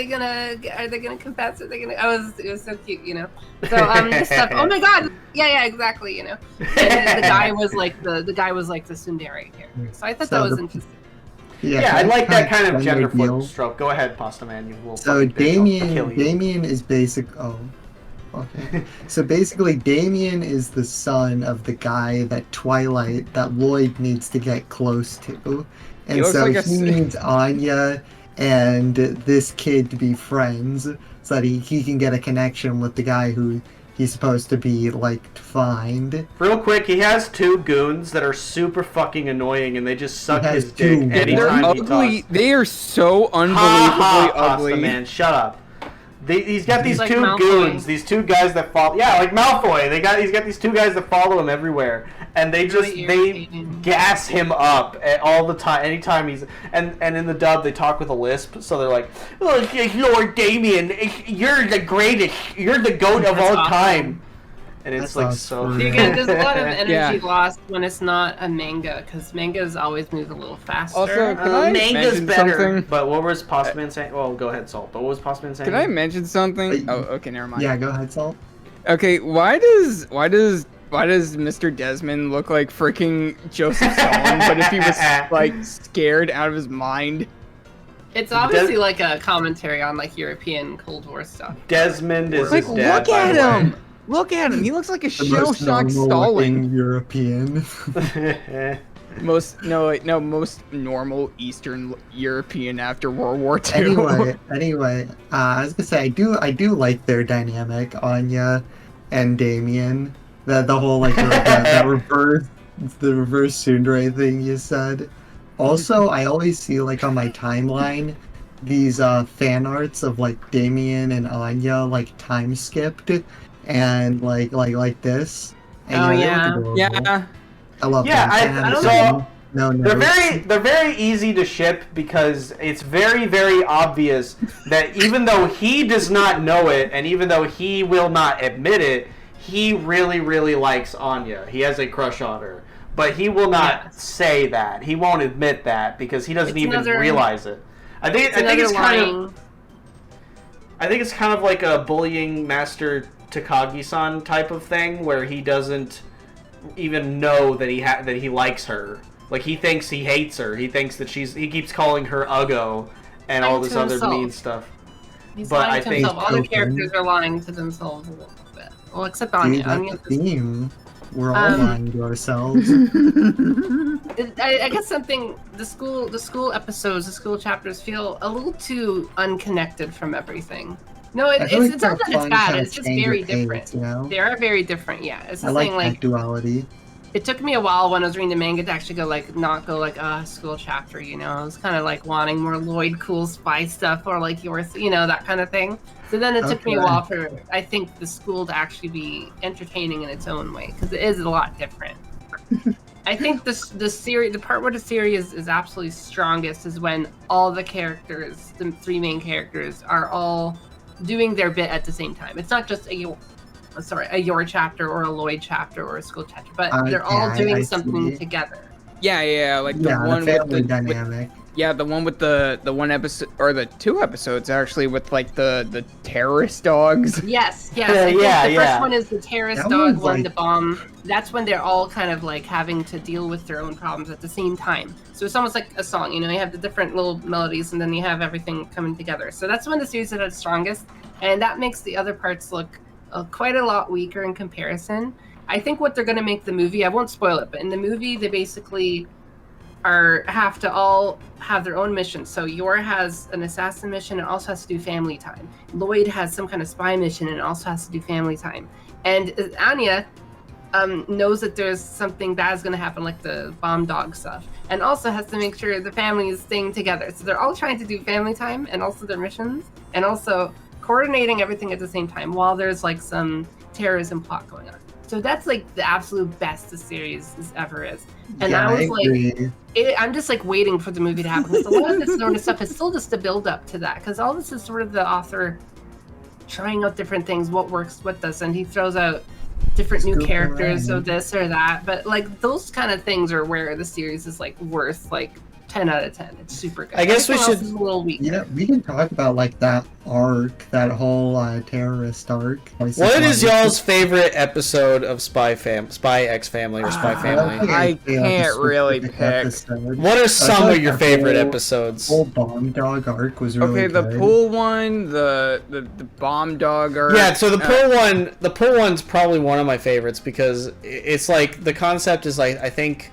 gonna confess? It was so cute, you know. So this stuff. Oh my god, yeah, exactly, you know. And the guy was like the tsundere character. So I thought that was interesting. Yeah, I like that kind of gender deal. stroke. Go ahead, Pasta Man. You will. So Damien, kill you. Damien is basic. Oh, okay. So basically, Damien is the son of the guy that Lloyd needs to get close to, and so he needs Anya and this kid to be friends so that he can get a connection with the guy who he's supposed to be like to find. Real quick, he has two goons that are super fucking annoying, and they just suck his dick anytime he talks. They are so unbelievably ugly. Pasta Man, shut up. He's got these like two Malfoy. goons, these two guys that follow. Yeah, like Malfoy. He's got these two guys that follow him everywhere, and they gas him up all the time. Anytime he's and in the dub they talk with a lisp, so they're like, "Oh, Lord Damien, you're the greatest. You're the goat of all time." And it's like so. There's a lot of energy lost when it's not a manga, because mangas always move a little faster. Also, can I manga's mention better. something? But what was Pasta Man saying? Well, go ahead, Salt. But what was Pasta Man saying? Can I mention something? Oh, okay, never mind. Yeah, go ahead, Salt. Okay, why does Mr. Desmond look like freaking Joseph Stalin, but if he was like scared out of his mind? It's obviously like a commentary on like European Cold War stuff. Desmond is Like, his dad. look at him! Look at him! He looks like a shell-shocked Stalin. European. Most normal Eastern European after World War II. Anyway, I was gonna say I do like their dynamic, Anya and Damien. The whole like that reverse tsundere thing you said. Also, I always see like on my timeline these fan arts of like Damien and Anya like time skipped and like this. And, yeah. I love them. I don't know. No, they're very easy to ship because it's very, very obvious that even though he does not know it and even though he will not admit it, he really, really likes Anya. He has a crush on her. But he will not say that. He won't admit that because he doesn't even realize it. I think it's kind of like a bullying Master Takagi-san type of thing where he doesn't even know that he likes her. Like he thinks he hates her. He thinks that he keeps calling her Uggo and all this other mean stuff. He's but lying I to think himself. Other characters are lying to themselves a little bit. Well, except Anya. That's the theme. We're all lying to ourselves. I guess the school episodes, the school chapters feel a little too unconnected from everything. No, it's not that it's bad. It's just very different. You know? They are very different. Yeah, it's the I thing. like that duality. It took me a while when I was reading the manga to actually not go school chapter. You know, I was kind of like wanting more Lloyd cool spy stuff or like yours, you know, that kind of thing. So then it took me a while for I think the school to actually be entertaining in its own way because it is a lot different. I think the part where the series is absolutely strongest is when all the characters, the three main characters, are all doing their bit at the same time. It's not just a your chapter or a Lloyd chapter or a school chapter, but they're all doing something together. Yeah, like the one with the dynamic. The one with the one episode or the two episodes actually with like the terrorist dogs. Yes. The first one is the terrorist dog one, the bomb. That's when they're all kind of like having to deal with their own problems at the same time. So it's almost like a song, you know, you have the different little melodies and then you have everything coming together. So that's when the series is at its strongest, and that makes the other parts look quite a lot weaker in comparison. I think what they're going to make the movie, I won't spoil it, but in the movie they basically have to all have their own missions. So Yor has an assassin mission and also has to do family time. Lloyd has some kind of spy mission and also has to do family time. And Anya knows that there's something bad is going to happen, like the bomb dog stuff, and also has to make sure the family is staying together. So they're all trying to do family time and also their missions and also coordinating everything at the same time while there's like some terrorism plot going on. So that's like the absolute best the series ever is. And I was I'm just like waiting for the movie to happen. Because a lot of this sort of stuff is still just a build up to that. Because all this is sort of the author trying out different things, what works, what doesn't. He throws out different new Scoop characters around. of this or that. But like those kind of things are where the series is like worth like 10 out of 10. It's super good. I guess we Everything else should- is a little weaker. You know, we can talk about like that arc, that whole terrorist arc. What is y'all's favorite episode of Spy X Family or Spy Family? I can't really pick. What are some of your favorite The episodes? whole bomb dog arc was really Okay, the good. pool one, the bomb dog arc. Yeah, so the pool one's probably one of my favorites because it's like the concept is like I think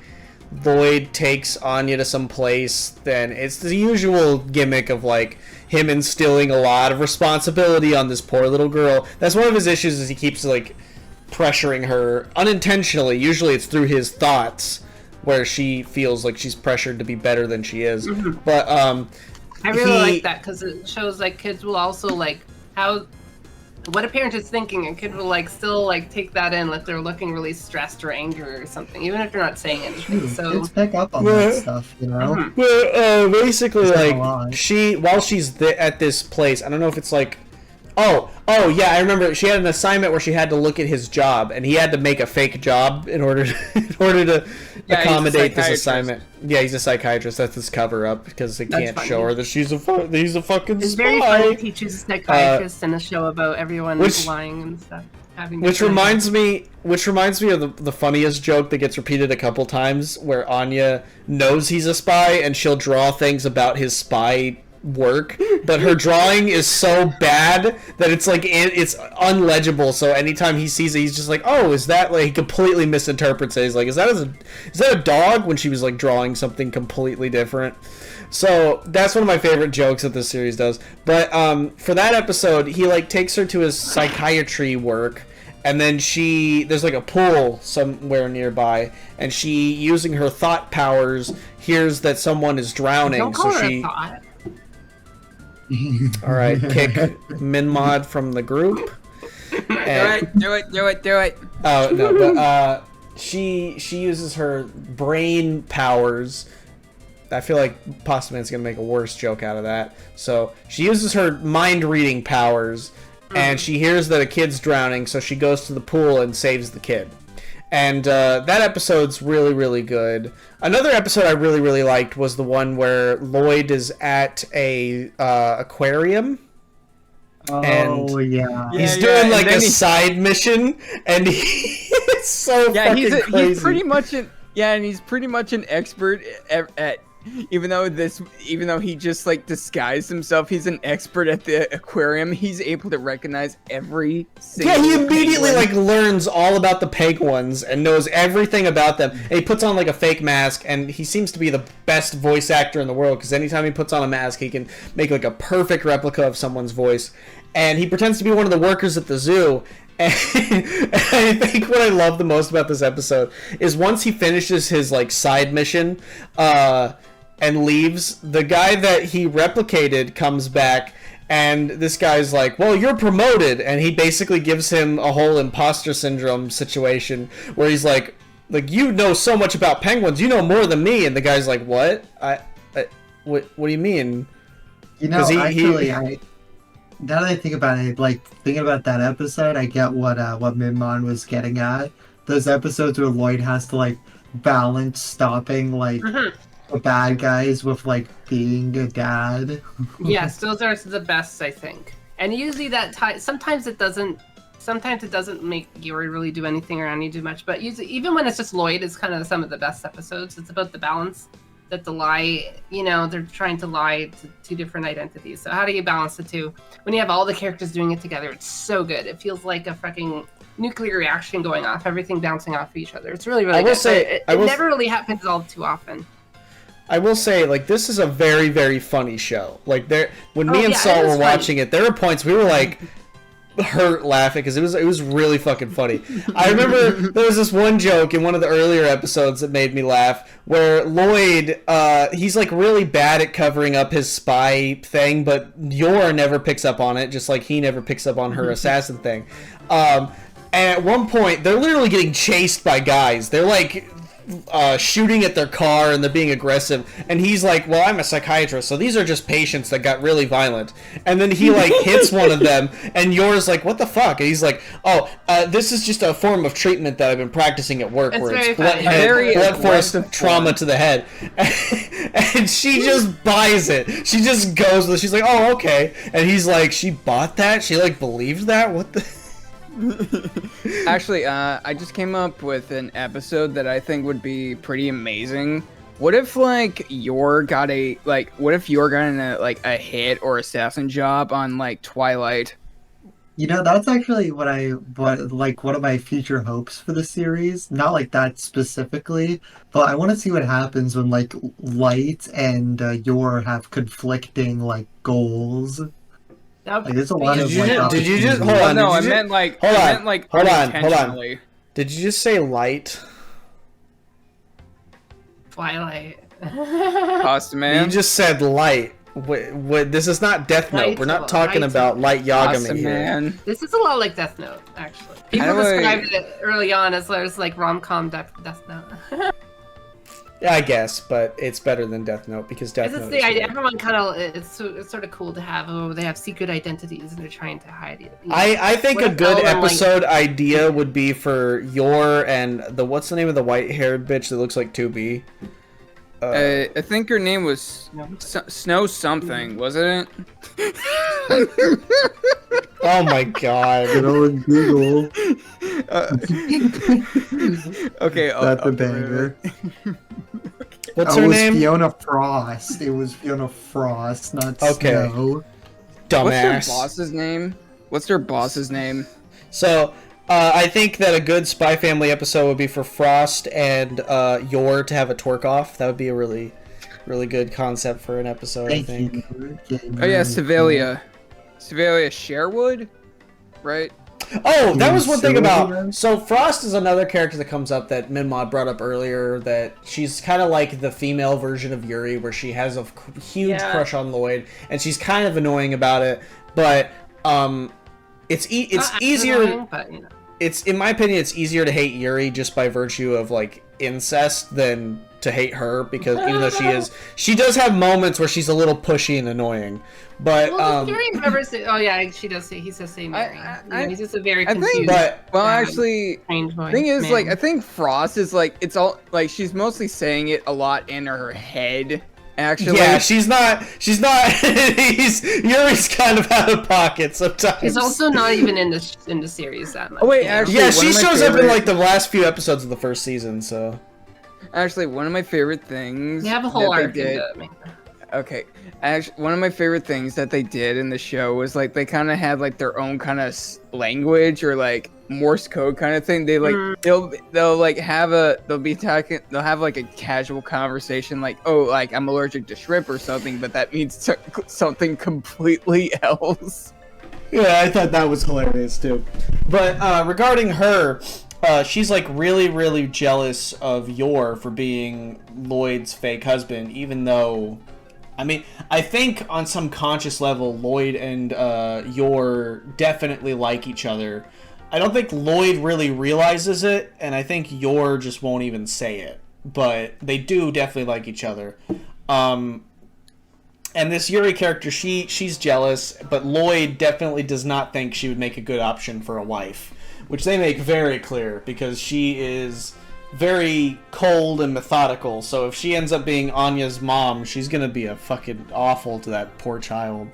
Lloyd takes Anya to some place, then it's the usual gimmick of like him instilling a lot of responsibility on this poor little girl. That's one of his issues is he keeps like pressuring her unintentionally. Usually it's through his thoughts where she feels like she's pressured to be better than she is. But I really like that because it shows like kids will also like what a parent is thinking, and kids will like still like take that in if they're looking really stressed or angry or something, even if they're not saying anything. So Kids pick up on that stuff, you know. Mhm. But basically, It's not a like lie. while she's at this place, I don't know if it's like, oh yeah, I remember she had an assignment where she had to look at his job, and he had to make a fake job in order to Yeah, he's a accommodate this psychiatrist. assignment. Yeah, he's a psychiatrist. That's his cover up because they That's can't funny. show her that he's a fucking it's spy. very funny. He teaches a psychiatrist in a show about everyone lying and stuff. Which reminds me of the funniest joke that gets repeated a couple times, where Anya knows he's a spy and she'll draw things about his spy work, but her drawing is so bad that it's like it's unlegible. So anytime he sees it, he's just like, "Oh, is that like?" He completely misinterprets it. He's like, "Is that a dog?" When she was like drawing something completely different. So that's one of my favorite jokes that this series does. But for that episode, he like takes her to his psychiatry work, and then there's like a pool somewhere nearby, and she, using her thought powers, hears that someone is drowning. Don't call So her she, a thought. all right, kick MinMod from the group. And, Do it. oh no, but she uses her brain powers. I feel like Postman's gonna make a worse joke out of that. So she uses her mind reading powers, and she hears that a kid's drowning, so she goes to the pool and saves the kid. And that episode's really, really good. Another episode I really, really liked was the one where Lloyd is at a aquarium. And yeah. He's Yeah, doing and like then a he- side mission, and it's so Yeah, fucking crazy. he's pretty much an expert at even though he just like disguised himself, he's an expert at the aquarium. He's able to recognize every single Yeah, he immediately penguin. like learns all about the penguins and knows everything about them. And he puts on like a fake mask, and he seems to be the best voice actor in the world because anytime he puts on a mask, he can make like a perfect replica of someone's voice. And he pretends to be one of the workers at the zoo. And I think what I love the most about this episode is once he finishes his like side mission, and leaves, the guy that he replicated comes back, and this guy's like, "Well, you're promoted," and he basically gives him a whole imposter syndrome situation where he's like, "You know so much about penguins, you know more than me," and the guy's like, "What? What do you mean?" You know, 'Cause he- actually, now that I think about it, like thinking about that episode, I get what MinMod was getting at. Those episodes where Lloyd has to like balance stopping like the bad guys with like being a dad. Yes, those are the best, I think. And usually sometimes it doesn't make Yuri really do anything or Annie do much, but usually, even when it's just Lloyd, it's kind of some of the best episodes. It's about the balance that the lie, they're trying to lie to two different identities. So how do you balance the two? When you have all the characters doing it together, it's so good. It feels like a fucking nuclear reaction going off, everything bouncing off of each other. It's really, really good. It never really happens all too often. I will say, like, this is a very, very funny show. Like, when me and yeah, Saul it is were funny. watching it, there were points we were like hurt laughing because it was really fucking funny. I remember there was this one joke in one of the earlier episodes that made me laugh where Lloyd, he's like really bad at covering up his spy thing, but Yor never picks up on it, just like he never picks up on her assassin thing. And at one point, they're literally getting chased by guys. They're like shooting at their car and they're being aggressive, and he's like, well, I'm a psychiatrist, so these are just patients that got really violent. And then he like hits one of them, and Yor's like, what the fuck? And he's like, oh, this is just a form of treatment that I've been practicing at work, where it's blunt force trauma to the head. And she just buys it. She just goes with it. She's like, oh, okay. And he's like, she bought that? She like believed that? What the... Actually, I just came up with an episode that I think would be pretty amazing. What if like Yor got in a hit or assassin job on like Twilight? You know, that's actually what one of my future hopes for the series. Not like that specifically, but I want to see what happens when like Light and Yor have conflicting like goals. Like, there's a lot of did you just hold on? No, I meant like hold on. Did you just say Light? Twilight. Awesome, man. You just said Light. Wait, this is not Death Note. Light, We're not talking about Light Yagami awesome, here. Man. This is a lot like Death Note, actually. People described it early on as like rom-com Death Note. Yeah, I guess, but it's better than Death Note because Death Note. It's the idea. Everyone kind of it's sort of cool to have. Oh, they have secret identities and they're trying to hide it. You know? I think a good episode idea would be for Yor and what's the name of the white-haired bitch that looks like 2B? I think her name was Snow something, wasn't it? Oh my god. Good old Google. Okay, that's a banger. What's her name? Fiona Frost. It was Fiona Frost, not Snow. Dumbass. What's their boss's name? So, I think that a good Spy Family episode would be for Frost and Yor to have a twerk off. That would be a really, really good concept for an episode, I think. Oh yeah, Sevalia Sherwood, right? Oh, that was one thing about... So Frost is another character that comes up that MinMod brought up earlier, that she's kind of like the female version of Yuri, where she has a huge crush on Lloyd, and she's kind of annoying about it, but it's easier... Annoying, but, you know. It's, in my opinion, it's easier to hate Yuri just by virtue of, like, incest than to hate her, because even though she does have moments where she's a little pushy and annoying. But Yuri never say, oh yeah, she does say, he says say Mary. He's just a very confused. Actually, thing is, like, I think Frost is like, it's all like she's mostly saying it a lot in her head. Actually, yeah, she's not. Yuri's kind of out of pocket sometimes. She's also not even in the series that much. Oh wait, actually, yeah, she shows up in like the last few episodes of the first season. So, actually, one of my favorite things. They have a whole arc. Okay, actually, one of my favorite things that they did in the show was like they kind of had like their own kind of language or like Morse code kind of thing. They like they'll have like a casual conversation like, oh, like I'm allergic to shrimp or something, but that means something completely else. Yeah, I thought that was hilarious too. But regarding her, she's like really, really jealous of Yor for being Lloyd's fake husband, even though, I mean, I think on some conscious level, Lloyd and Yor definitely like each other. I don't think Lloyd really realizes it, and I think Yor just won't even say it. But they do definitely like each other. And this Yuri character, she's jealous, but Lloyd definitely does not think she would make a good option for a wife, which they make very clear, because she is very cold and methodical. So if she ends up being Anya's mom, she's gonna be a fucking awful to that poor child.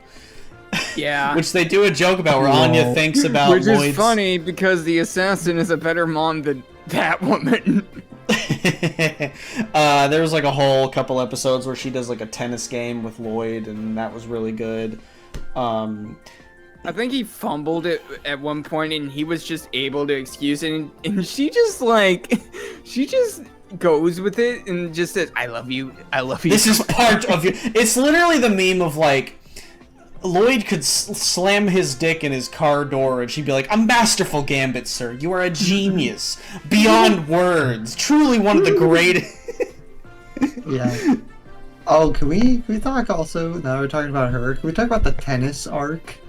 Yeah. Which they do a joke about, where Anya thinks about Lloyd's... Which is funny, because the assassin is a better mom than that woman. There was like a whole couple episodes where she does like a tennis game with Lloyd, and that was really good. I think he fumbled it at one point, and he was just able to excuse it, and she just goes with it and just says, I love you. This is part of you. It's literally the meme of like, Lloyd could slam his dick in his car door and she'd be like, a masterful gambit, sir. You are a genius. Beyond words. Truly one of the greatest. Yeah. Oh, can we talk also, now we're talking about her, can we talk about the tennis arc?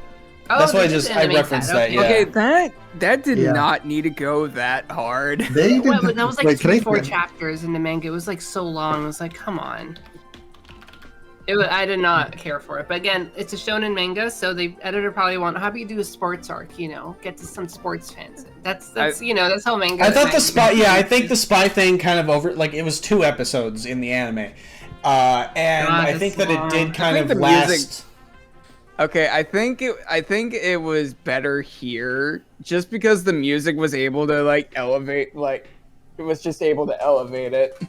Oh, That's why they did I animate referenced that. okay. Yeah. Okay, that did Yeah. not need to go that hard. They did. What, that was like Wait, can I 4 get- chapters in the manga. It was like so long. It was like, come on. I did not care for it. But again, it's a shonen manga, so the editor probably want, how about you do a sports arc, get to some sports fans. That's that's how manga. I thought the spy. Yeah, I think the spy thing kind of over. Like it was 2 episodes in the anime, and God, I think that it did long. kind I of think the last. music- Okay, I think it was better here just because the music was able to elevate, it was just able to elevate it.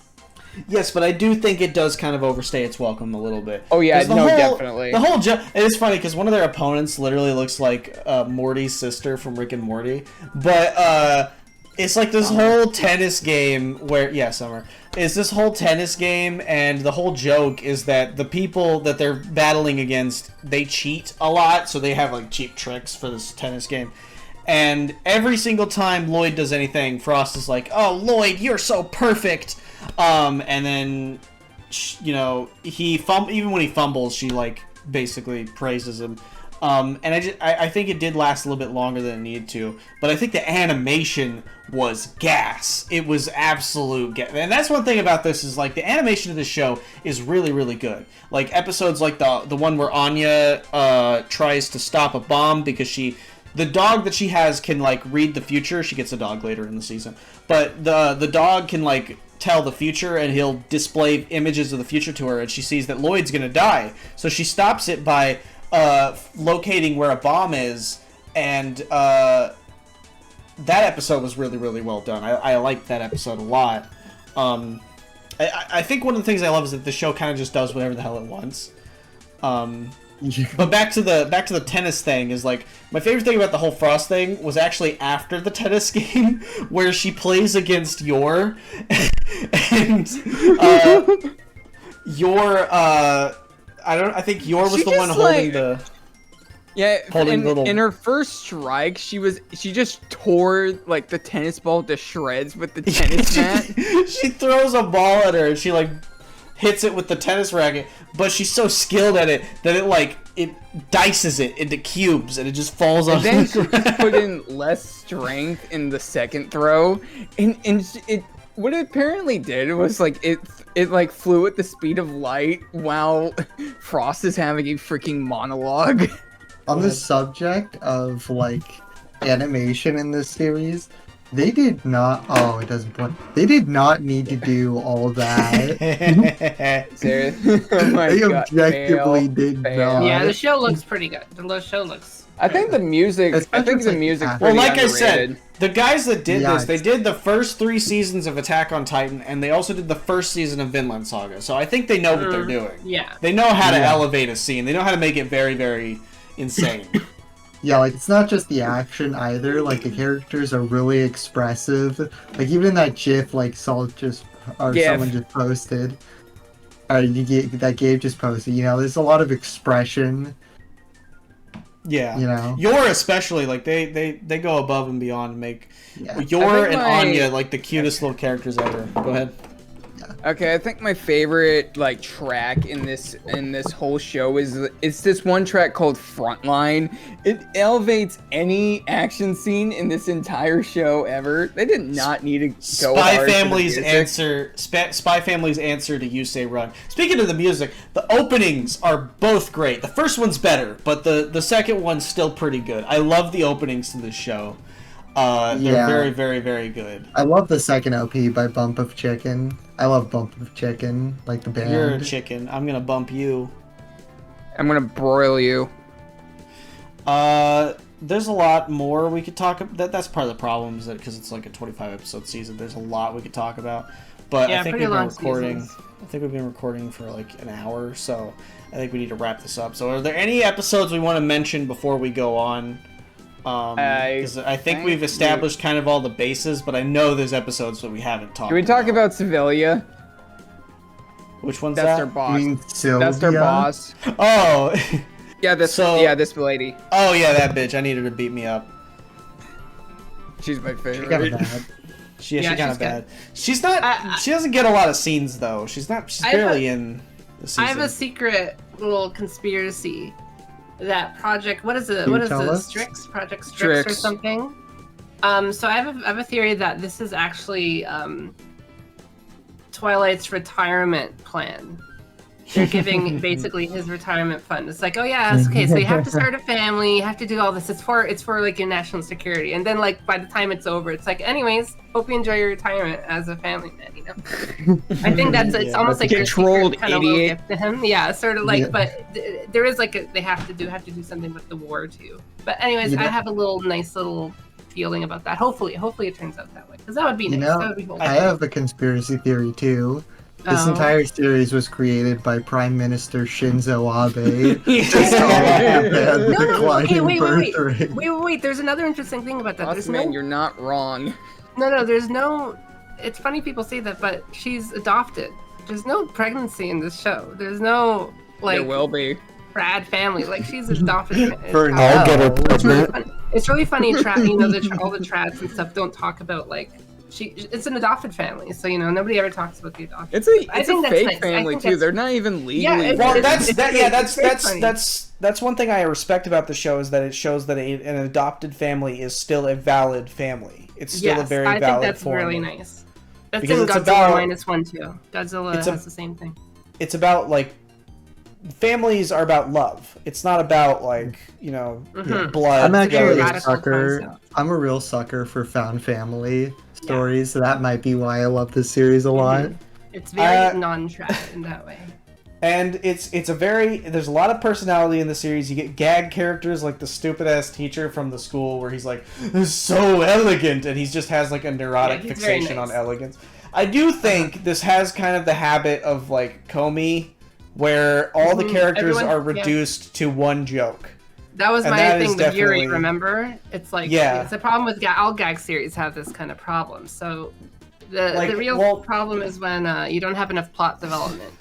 Yes, but I do think it does kind of overstay its welcome a little bit. Oh yeah, 'Cause the no, whole- definitely. The whole and it's funny because one of their opponents literally looks like Morty's sister from Rick and Morty, but it's like this whole tennis game where Summer. It's this whole tennis game, and the whole joke is that the people that they're battling against, they cheat a lot, so they have like cheap tricks for this tennis game. And every single time Lloyd does anything, Frost is like, "Oh, Lloyd, you're so perfect." And then, even when he fumbles, she basically praises him. And I think it did last a little bit longer than it needed to, but I think the animation was gas. It was absolute gas. And that's one thing about this is the animation of this show is really, really good. Like episodes like the one where Anya tries to stop a bomb because the dog that she has can read the future. She gets a dog later in the season, but the dog can tell the future, and he'll display images of the future to her, and she sees that Lloyd's gonna die, so she stops it by locating where a bomb is, and that episode was really, really well done. I liked that episode a lot. I think one of the things I love is that the show kind of just does whatever the hell it wants. But back to the tennis thing is my favorite thing about the whole Frost thing was actually after the tennis game where she plays against Yor, and Yor I think Yor was She the one just, holding the in her first strike, she just tore the tennis ball to shreds with the tennis mat. She throws a ball at her and she hits it with the tennis racket, but she's so skilled at it that it dices it into cubes and it just falls off. Then the she ground. put in less strength in the second throw, and it what it apparently did was it flew at the speed of light while Frost is having a freaking monologue. On the subject of animation in this series, they did not. Oh, it doesn't play. They did not need to do all that. Seriously, oh my They God, objectively did fail. not. Yeah, the show looks pretty good. The show looks. I think the music. It's I think just the like music. half- Well, pretty like I said, underrated. the guys that did Yeah, this, they did the first 3 seasons of Attack on Titan, and they also did the first season of Vinland Saga. So I think they know what they're doing. Yeah. They know how to Yeah. elevate a scene. They know how to make it very, very insane. Yeah, it's not just the action either. The characters are really expressive. Even in that GIF, Salt just or GIF. someone just posted, or that Gabe just posted. There's a lot of expression. Yeah. Yor especially, they go above and beyond to make Yeah. Yor and my- Anya the cutest little characters ever. Go ahead. Okay, I think my favorite track in this whole show is this one track called Frontline. It elevates any action scene in this entire show ever. They did not need to go Spy hard for the Family's music. Spy Family's answer to You Say Run. Speaking of the music, the openings are both great. The first one's better, but the second one's still pretty good. I love the openings to this show. They're Yeah. very, very, very good. I love the second OP by Bump of Chicken. I love Bump of Chicken, the band. You're a chicken. I'm gonna bump you. I'm gonna broil you. There's a lot more we could talk about. That's part of the problem is that because it's a 25 episode season, there's a lot we could talk about. But Yeah, I think pretty we've been long recording. seasons. I think we've been recording for an hour, so I think we need to wrap this up. So, are there any episodes we want to mention before we go on? Because I think we've established kind of all the bases, but I know there's episodes that we haven't talked. Can we talk about Sevilla? Which one's That's their that? boss. You mean Sylvia? That's their boss. Oh, Yeah, this lady. oh yeah, that bitch. I need her to beat me up. She's my She got favorite. bad. She's Yeah, kind of she's bad. She's not. I- she doesn't get a lot of scenes though. She's not. She's I have barely in the season. I have a secret little conspiracy that project. What is it? Can What you is tell it? us? Project Strix or Strix. something. So I have a theory that this is actually Twilight's retirement plan. They're giving basically his retirement fund. It's like, oh yeah, it's okay. So you have to start a family. You have to do all this. It's for like your national security. And then like by the time it's over, it's like, anyways, hope you enjoy your retirement as a family man. You know, I think that's it's almost like Controlled kind of little idiot. gift to him. Yeah, sort of like. Yeah. But there is like they have to do something with the war too. But anyways, You know- I have a nice little feeling about that. Hopefully it turns out that way because that would be You nice. know, That would be I have a conspiracy theory too. This Oh. entire series was created by Prime Minister Shinzo Abe. to solve the No, declining okay, wait. birth rate. Wait. There's another interesting thing about that. There's Bossman, no you're not wrong. No, there's no. It's funny people say that, but she's adopted. There's no pregnancy in this show. There's no There like will be. Brad family. Like she's adopted. For It's now. I'll get her It's really pregnant. fun. It's really funny. You know, all the trads and stuff don't talk about like it's an adopted family, so you know nobody ever talks about the adoption. It's a I think that's fake nice. I family think too. that's- They're not even legally. Yeah, it's- Well, it's very funny. that's one thing I respect about the show is that it shows that an adopted family is still a valid family. It's still a Yes, very I valid think that's form. really nice. That's Because in it's Godzilla about- -1 too. Godzilla it's has the same thing. It's about like families are about love. It's not about like Mhm. blood. I'm actually a radical sucker. concept. I'm a real sucker for found family stories, so that might be why I love this series a lot. It's very Uh, non-trad in that way. And there's a lot of personality in the series. You get gag characters like the stupid ass teacher from the school where he's like so elegant and he just has like a neurotic Yeah, he's very fixation nice. on elegance. I do think this has kind of the habit of like Comey where all the Mhm. characters Everyone- are reduced to one joke. That was and my that is thing with Yuri, definitely- remember? It's like, Yeah. it's a problem with all gag series have this kind of problem. So Like, the real well- problem is when you don't have enough plot development.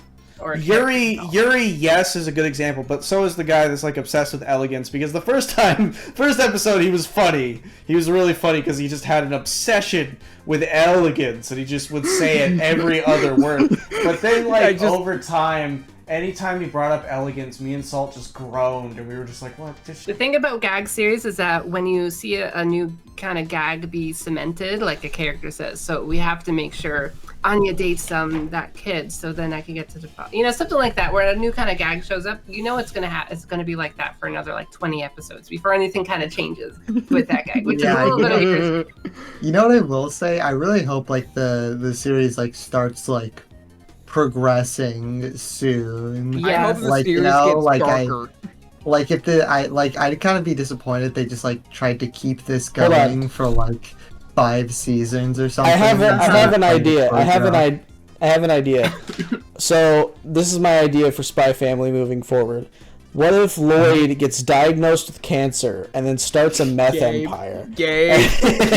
Or Yuri, character development. yes, is a good example, but so is the guy that's like obsessed with elegance. Because the first episode, he was funny. He was really funny because he just had an obsession with elegance, and he just would say it every other word. But then, like over time, anytime he brought up elegance, me and Salt just groaned, and we were just like, "What?" The thing about gag series is that when you see a new kind of gag be cemented, like a character says, so we have to make sure Anya dates that kid, so then I can get to the something like that, where a new kind of gag shows up. You know, it's gonna be like that for another like 20 episodes before anything kind of changes with that gag, which is a little bit of a You know what I will say? I really hope like the series like starts like progressing soon. Yeah. I hope the Like, series you know, gets like, darker. Like if I'd kind of be disappointed if they just like tried to keep this Hold on. going for like 5 seasons or I something. have an idea. I have an idea. idea. So this is my idea for Spy Family moving forward. What if Lloyd gets diagnosed with cancer and then starts a meth Gabe. empire? Gay.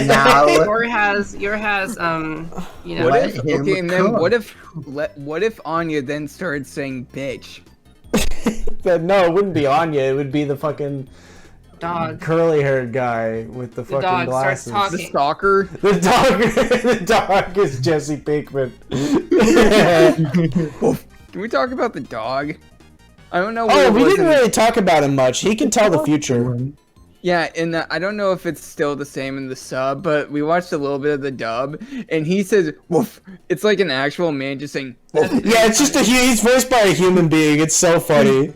Now, Your has you know. What Let if? him Okay, and then cook. what if Anya then started saying bitch? But no, it wouldn't be Anya. It would be the fucking Dog. curly-haired guy with the fucking dog starts glasses. talking. The stalker. The dog is Jesse Pinkman. Can we talk about the dog? I don't know. Oh, we was didn't in- really talk about him much. He can tell the future. Yeah, and I don't know if it's still the same in the sub, but we watched a little bit of the dub, and he says "woof." It's like an actual man just saying "woof." Yeah, it's just he's voiced by a human being. It's so funny.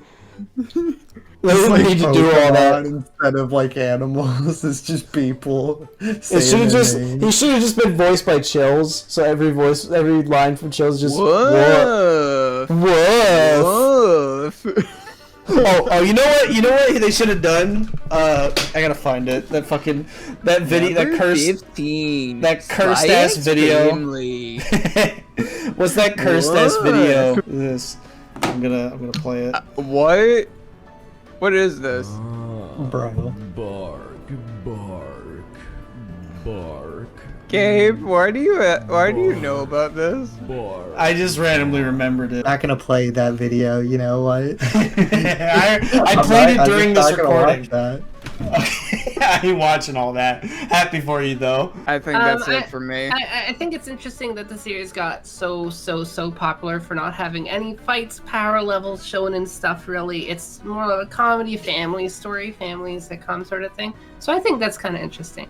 They It's didn't like need to do all that. Pokemon instead of like animals. It's just people. It saying should have their just names. he should have just been voiced by Chills. So every line from Chills is just Woof. woof. Woof. Oh, you know what? You know what they should have done? I gotta find it. That video, that Number cursed 15. that cursed Spy ass X video. Family. What's that cursed ass What? video? This. I'm gonna play it. What? What is this? Bro. Bark. Gabe, why do you know about this? I just randomly remembered it. Not gonna play that video. You know what? I played it during this recording. That. Okay, I ain't watching all that. Happy for you though. I think that's it for me. I think it's interesting that the series got so popular for not having any fights, power levels shown and stuff. Really, it's more of a comedy, family story, family sitcom sort of thing. So I think that's kind of interesting.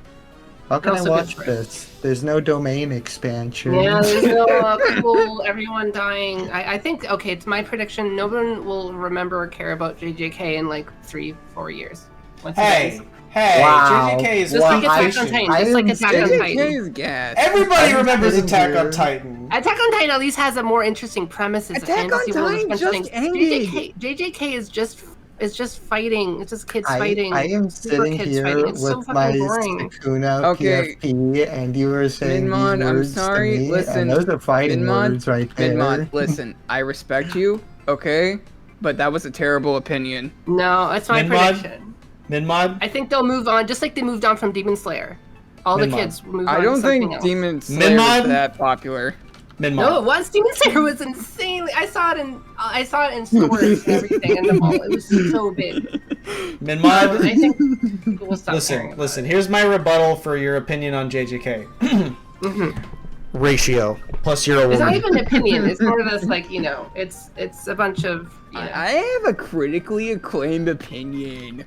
How can I Also watch good this? There's no domain expansion. Yeah, there's no people, everyone dying. I think, okay, it's my prediction. No one will remember or care about JJK in like 3-4 years. Once it ends. Hey, Wow. JJK is Just like Wow. Attack on Titan. I Just like am Attack on saying- Titan. JJK is gas. Everybody I'm remembers sitting Attack on here. Titan. Attack on Titan at least has a more interesting premise. It's a Attack on fantasy world with a Titan bunch of just things. ended. JJK is just fighting. It's just kids I fighting. am super sitting kids here fighting. It's so with fucking my boring. Sukuna Okay. PFP, and you were saying MinMod, these I'm words sorry, to me, listen, and those are fighting MinMod, words right there. MinMod, listen, I respect you, okay? But that was a terrible opinion. No, it's my MinMod? prediction. MinMod? I think they'll move on, just like they moved on from Demon Slayer. All the MinMod. kids move on I to don't something think else. Demon Slayer MinMod? was that popular. MinMod. No, it was. Demon Slayer was insanely. I saw it in stores and everything in the mall. It was so big. MinMod? I think people will stop caring about Listen. it. Here's my rebuttal for your opinion on JJK. Ratio. Plus you're a It's not woman. even an opinion. It's more of this, like, you know, it's a bunch of, you know, I have a critically acclaimed opinion.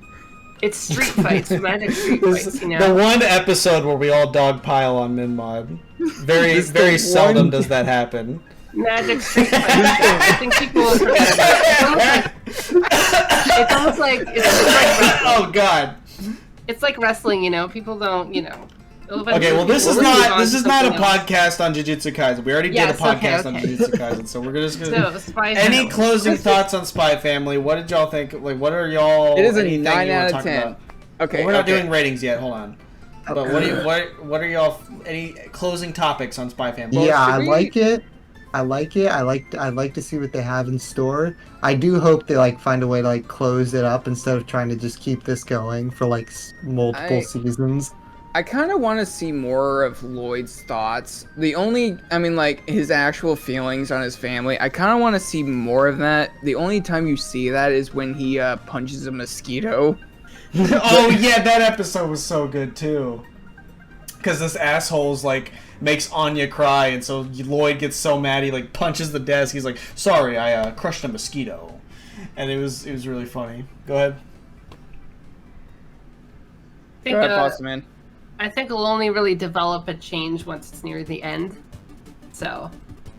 it's street fights, magic street This- fights, you The know. one episode where we all dogpile on MinMod. Very, Just the very seldom one- does that happen. Magic street fights. I think people will forget about it. It's almost like Oh God. it's like wrestling, you know. People don't, you know. Okay, well this is not a podcast on Jujutsu Kaisen. We already did a Yes, okay, podcast on okay. Jujutsu Kaisen, so we're just gonna. So, Spy Any Family. closing thoughts on Spy Family? What did y'all think? Like, what are y'all? It is a anything 9 you wanna out of talk 10. about? Okay, Well, we're not okay. doing ratings yet. Hold on. But what are y'all? Any closing topics on Spy Family? Yeah, I should we- like it. I like it. I'd like to see what they have in store. I do hope they like find a way to like close it up instead of trying to just keep this going for like multiple seasons. I kind of want to see more of Lloyd's thoughts. I mean, like, his actual feelings on his family. I kind of want to see more of that. The only time you see that is when he punches a mosquito. Oh yeah, that episode was so good too. Because this asshole's like makes Anya cry, and so Lloyd gets so mad he like punches the desk. He's like, "Sorry, I crushed a mosquito," and it was really funny. Go ahead. think, Go ahead, boss man. I think it'll only really develop a change once it's near the end. So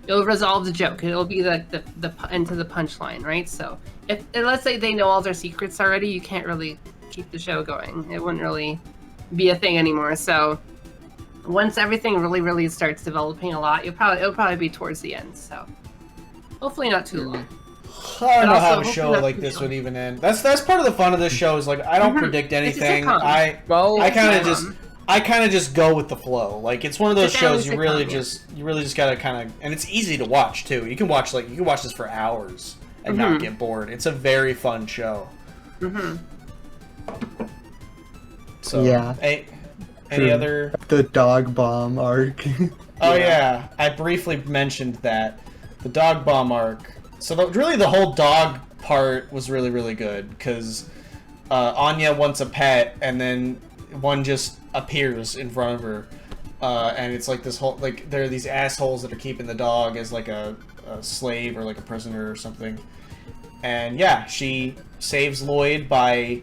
it'll resolve the joke. It'll be like the into the punchline, right? So if let's say they know all their secrets already, you can't really keep the show going. It wouldn't really be a thing anymore. So once everything really starts developing a lot, it'll probably be towards the end. So hopefully not too long. I don't know also, how a hopefully show not like too this long. would even end. That's part of the fun of this show. Is like I don't predict It's a anything. sitcom. Well, I kind of sitcom. just go with the flow. Like it's one of those It's a family shows you really sitcom, yeah. just gotta kind of, and it's easy to watch too. You can watch this for hours and not get bored. It's a very fun show. So Yeah. any True. other? The dog bomb arc. Oh yeah, I briefly mentioned that the dog bomb arc. So really the whole dog part was really good because Anya wants a pet and then one just appears in front of her, and it's like this whole like there are these assholes that are keeping the dog as like a slave or like a prisoner or something, and yeah, she saves Lloyd by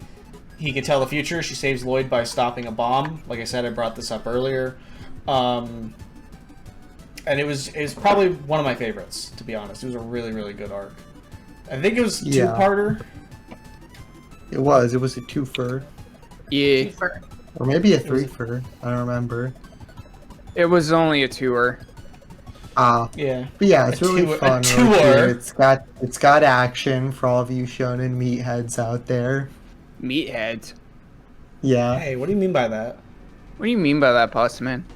he can tell the future. She saves Lloyd by stopping a bomb. Like I said, I brought this up earlier. And it was probably one of my favorites, to be honest. It was a really good arc. I think it was Yeah. two-parter. It was a twofer. yeah, Or maybe a threefer. I don't remember. it was only a tour. Yeah. But yeah, it's A really tour- a fun. tour. Really cute. It's got action for all of you shonen meatheads out there. Meatheads. Yeah. Hey, what do you mean by that? What do you mean by that, boss man?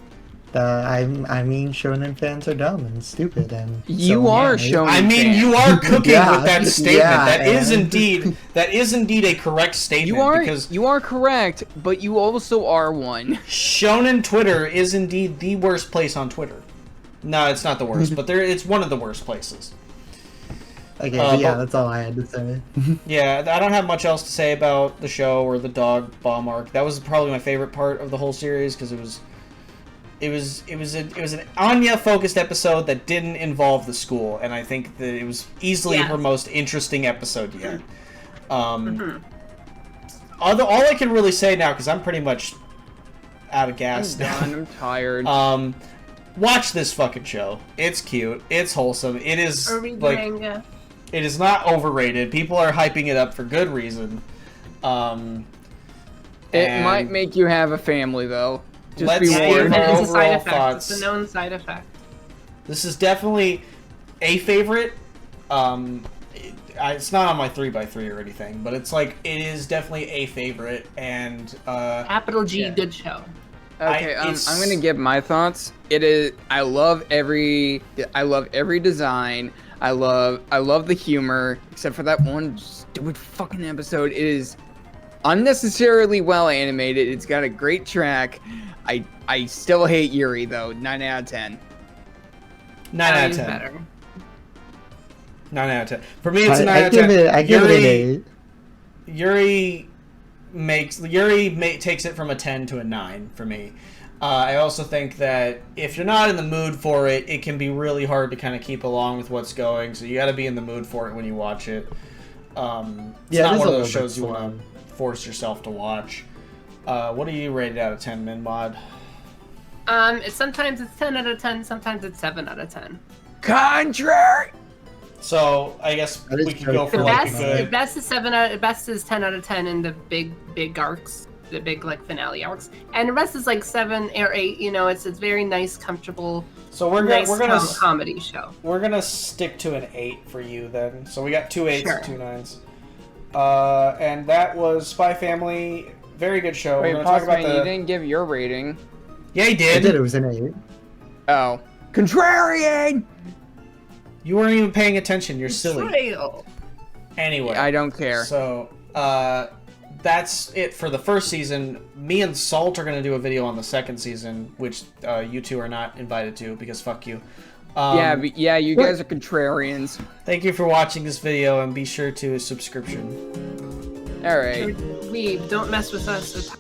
I mean, shonen fans are dumb and stupid, and You so are am I. shonen. I mean, fan. you are cooking Yeah, with that statement. yeah, that is and- indeed a correct statement. because You are correct, but you also are one. Shonen Twitter is indeed the worst place on Twitter. No, it's not the worst, but it's one of the worst places. Okay, but yeah, but- that's all I had to say. Yeah, I don't have much else to say about the show or the dog bomb arc. That was probably my favorite part of the whole series because it was an Anya focused episode that didn't involve the school, and I think that it was easily Yes. her most interesting episode yet. All I can really say now, because I'm pretty much out of gas I'm now. done. I'm tired. Watch this fucking show. It's cute. It's wholesome. It is Or read the like manga. it is not overrated. People are hyping it up for good reason. It might make you have a family, though. Just Let's be see warned. our It's a side overall effect. thoughts. It's a known side effect. This is definitely a favorite. It's not on my 3x3 or anything, but it's like it is definitely a favorite, and Capital G, yeah. good show. Okay, I'm it's- gonna give my thoughts. It is. I love every design. I love the humor, except for that one stupid fucking episode. It is unnecessarily well animated. It's got a great track. I still hate Yuri though. 9 out of 10. 9 out of He's 10. better. 9 out of 10. For me, it's a 9 I out of give 10. it. I give it an 8. Yuri takes it from a 10 to a 9 for me. I also think that if you're not in the mood for it, it can be really hard to kind of keep along with what's going. So you got to be in the mood for it when you watch it. It's Yeah, not it is one a of little those bit shows you slow. want to force yourself to watch. What do you rate it out of 10, MinMod? Sometimes it's 10 out of 10. Sometimes it's 7 out of 10. Contrary. So I guess That is we could very go for The Like like best, a the good. best is 7 out. The best is 10 out of 10 in the big arcs, the big like finale arcs, and the rest is like 7 or 8. You know, it's very nice, comfortable, So we're nice gonna comedy show. we're gonna stick to an 8 for you then. So we got 2 8s Sure. and 2 9s. And that was Spy Family. Very good show. Wait, we're gonna talk about Postman, you the. didn't give your rating. Yeah, he I did. did. It was an 8. Oh, contrarian. You weren't even paying attention. You're silly. Betrayal. Anyway, I don't care. So that's it for the first season. Me and Salt are gonna do a video on the second season, which you two are not invited to because fuck you. Yeah, you guys are contrarians. Thank you for watching this video and be sure to subscription. All right. Leave. Don't mess with us.